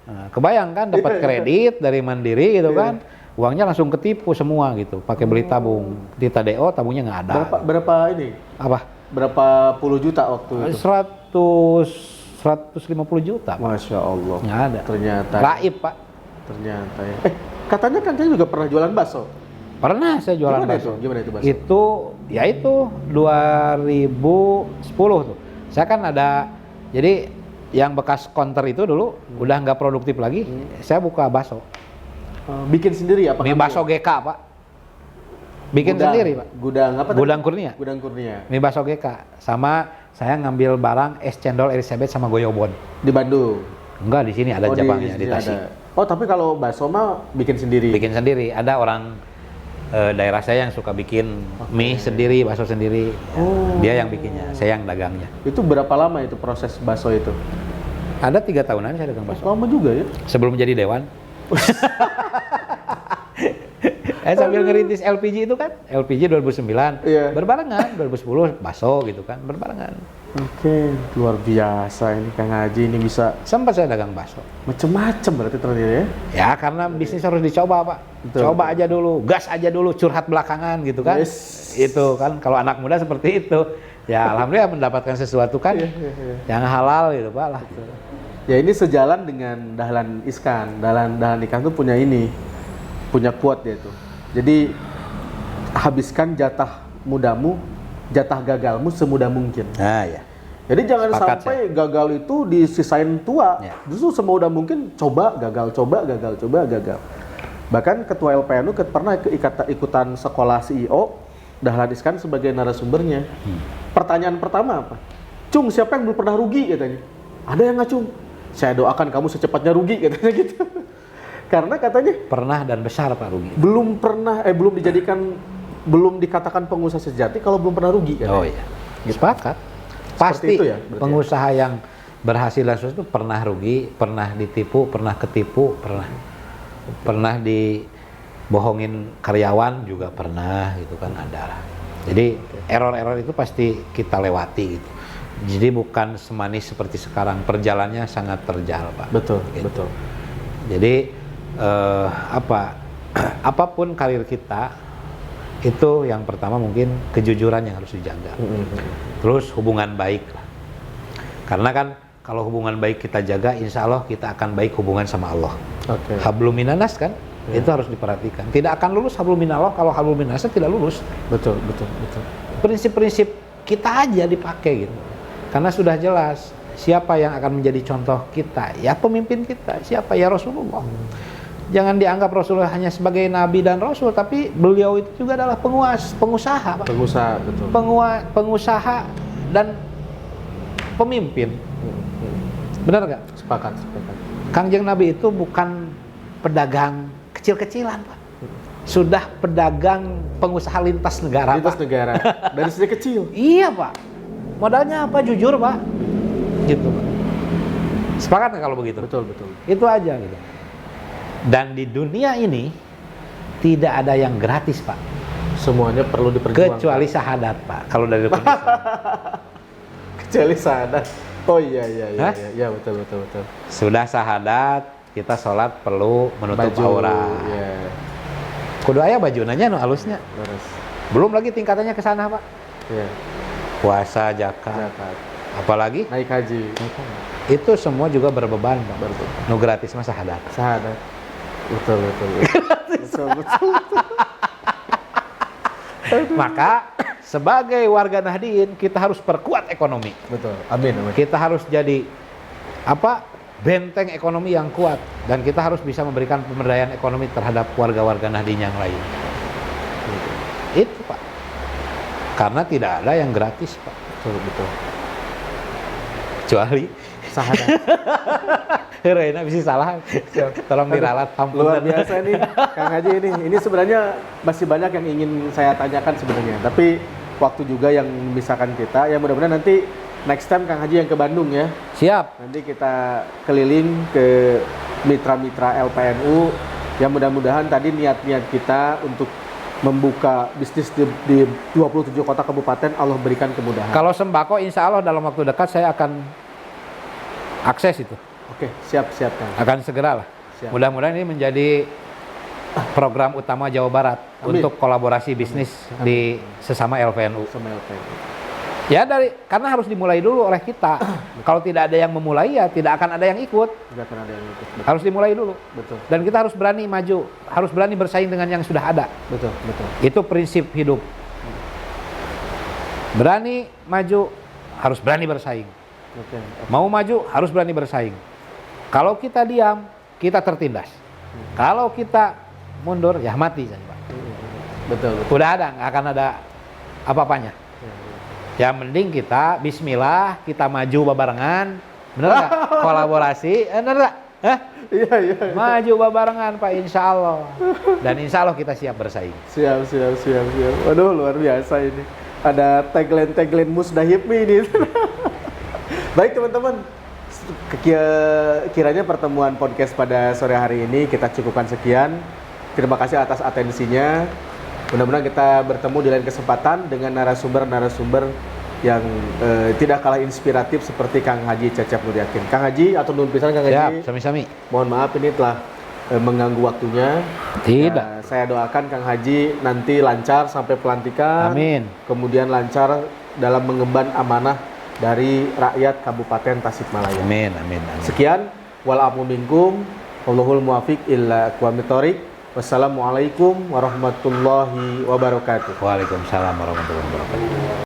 Nah, kebayang kan dapat kredit dari Mandiri gitu kan. Uangnya langsung ketipu semua gitu, pakai beli tabung. Di Tadeo tabungnya nggak ada. Berapa ini? Apa? Berapa puluh juta waktu itu? 150 juta. Pak. Masya Allah. Nggak ada. Ternyata. Gaib Pak. Ternyata ya. Katanya kan saya juga pernah jualan bakso. Pernah saya jualan Gimana bakso. itu? Gimana itu bakso? Itu, ya itu 2010 tuh. Saya kan ada, jadi yang bekas counter itu dulu udah nggak produktif lagi. Saya buka bakso. Bikin sendiri apa? Mie bakso GK Pak. Bikin Gudang. sendiri Pak. Gudang apa? tadi? Gudang Kurnia. Gudang Kurnia. Mie bakso GK. Sama saya ngambil barang es cendol Elizabeth sama goyobon. Di Bandung. Enggak, di sini ada Jepangnya di sini Tasik. ada. Oh, tapi kalau bakso mah bikin sendiri. Bikin sendiri. Ada orang daerah saya yang suka bikin mie sendiri, bakso sendiri. Oh. Dia yang bikinnya, saya yang dagangnya. Itu berapa lama itu proses bakso itu? Ada 3 tahunan saya dagang bakso. Lama juga ya. Sebelum jadi dewan. Sambil ngerintis LPG itu kan, LPG 2009. Iya. Berbarengan 2010 bakso gitu kan, berbarengan. Oke, luar biasa ini Kang Haji ini bisa Sempat saya dagang bakso. macem-macem berarti ternyata ya. Ya karena bisnis harus dicoba Pak. Betul. Coba aja dulu, gas aja dulu, curhat belakangan gitu kan. Yes. Itu kan kalau anak muda seperti itu. Ya alhamdulillah mendapatkan sesuatu kan Iya. yang halal gitu Pak lah. Ya ini sejalan dengan Dahlan Iskan. Dahlan Iskan tuh punya ini, punya quote dia tuh. Jadi habiskan jatah mudamu, jatah gagalmu semudah mungkin. Nah ya. Jadi jangan Sepakat, sampai gagal itu disisain tua. Ya. Justru semudah mungkin coba gagal, coba gagal. Bahkan ketua LPNU pernah ikutan sekolah CEO, Dahlan Iskan sebagai narasumbernya. Pertanyaan pertama apa? Cung, siapa yang belum pernah rugi katanya? Ada yang nggak Cung? Saya doakan kamu secepatnya rugi katanya gitu. Karena katanya Pernah dan besar Pak rugi. belum dikatakan pengusaha sejati kalau belum pernah rugi katanya. Oh iya. Sepakat. Pasti itu ya, berarti pengusaha yang berhasil dan sukses itu pernah rugi, pernah ditipu, pernah ketipu, pernah dibohongin karyawan juga pernah gitu kan ada. Jadi error-error itu pasti kita lewati gitu. Jadi bukan semanis seperti sekarang, perjalanannya sangat terjal Pak. Betul, Gitu. betul. Jadi apapun karir kita itu yang pertama mungkin kejujuran yang harus dijaga. Terus hubungan baik lah. Karena kan kalau hubungan baik kita jaga, insya Allah kita akan baik hubungan sama Allah. Oke. Hablum minanas kan, itu harus diperhatikan. Tidak akan lulus hablum minallah kalau hablum minasnya tidak lulus. Betul. Prinsip-prinsip kita aja dipakai gitu. Karena sudah jelas siapa yang akan menjadi contoh kita, ya pemimpin kita, siapa ya Rasulullah. Jangan dianggap Rasulullah hanya sebagai nabi dan rasul, tapi beliau itu juga adalah pengusaha, Pak. Pengusaha, betul. Pengusaha dan pemimpin. Benar nggak? Sepakat. Kangjeng Nabi itu bukan pedagang kecil-kecilan, Pak. Sudah pedagang pengusaha lintas negara, Lintas Pak. negara. Dari sejak kecil. Iya, Pak. Modalnya apa? Jujur, Pak. Gitu, Pak. Sepakat nggak kalau begitu? Betul. Itu aja gitu. Dan di dunia ini tidak ada yang gratis, Pak. Semuanya perlu diperjuangkan. Kecuali syahadat, Pak. Kalau dari depan. Kecuali sadar. Oh iya iya iya, Hah? iya, iya betul betul betul. Sudah syahadat, kita sholat perlu menutup Baju, aurat. iya, Kudu aya bajunanya nu halusnya. terus, Belum lagi tingkatannya ke sana, Pak. iya, Puasa, zakat, zakat, apalagi naik haji, itu semua juga berbeban, Pak. Berbeban. Nu gratis mah syahadat. syahadat, betul betul, betul betul. Maka sebagai warga Nahdien kita harus perkuat ekonomi. Betul, amin amin. Kita harus jadi benteng ekonomi yang kuat dan kita harus bisa memberikan pemberdayaan ekonomi terhadap warga-warga Nahdien yang lain. Itu, Pak. Karena tidak ada yang gratis, Pak. Betul betul. Kecuali Syahadat. Reina bisa salah. Tolong diralat. Luar biasa nih Kang Haji ini. Ini sebenarnya masih banyak yang ingin saya tanyakan sebenarnya. Tapi waktu juga yang memisahkan kita. Ya mudah-mudahan nanti next time Kang Haji yang ke Bandung ya. Siap. Nanti kita keliling ke mitra-mitra LPNU. Ya mudah-mudahan tadi niat-niat kita untuk membuka bisnis di 27 kota kabupaten Allah berikan kemudahan. Kalau sembako insya Allah dalam waktu dekat saya akan akses itu. Oke, siap Kang. Akan segera lah. Siap. Mudah-mudahan ini menjadi program utama Jawa Barat Amin. untuk kolaborasi bisnis di sesama LPNU. Sama LPNU. Ya karena harus dimulai dulu oleh kita. Kalau tidak ada yang memulai ya tidak akan ada yang ikut. Tidak akan ada yang ikut. Betul. Harus dimulai dulu. Betul. Dan kita harus berani maju, harus berani bersaing dengan yang sudah ada. Betul, betul. Itu prinsip hidup. Berani maju, harus berani bersaing. Oke. Mau maju, harus berani bersaing. Kalau kita diam, kita tertindas. Kalau kita mundur, ya mati saja, Pak. Betul, betul. Udah ada, nggak akan ada apa-apanya. Ya mending kita bismillah, kita maju babarengan. Bener nggak? Kolaborasi, bener nggak? Hah? Iya, iya. Maju babarengan, Pak, insya Allah. Dan insya Allah kita siap bersaing. Siap. Waduh, luar biasa ini. Ada tagline Musdahipmi ini. Baik teman-teman, kiranya pertemuan podcast pada sore hari ini kita cukupkan sekian. Terima kasih atas atensinya. Mudah-mudahan kita bertemu di lain kesempatan dengan narasumber-narasumber yang tidak kalah inspiratif seperti Kang Haji Cecep Nur Yakin. Kang Haji atau nun pisan Kang Haji. Siap, sami-sami. Mohon maaf ini telah mengganggu waktunya. Tidak. Ya, saya doakan Kang Haji nanti lancar sampai pelantikan. Amin. Kemudian lancar dalam mengemban amanah dari rakyat Kabupaten Tasikmalaya. Amin, amin, amin. Sekian, wal-afu minkum, wallahul muwafiq illa aqwamit thoriq. Wassalamualaikum warahmatullahi wabarakatuh. Waalaikumsalam warahmatullahi wabarakatuh.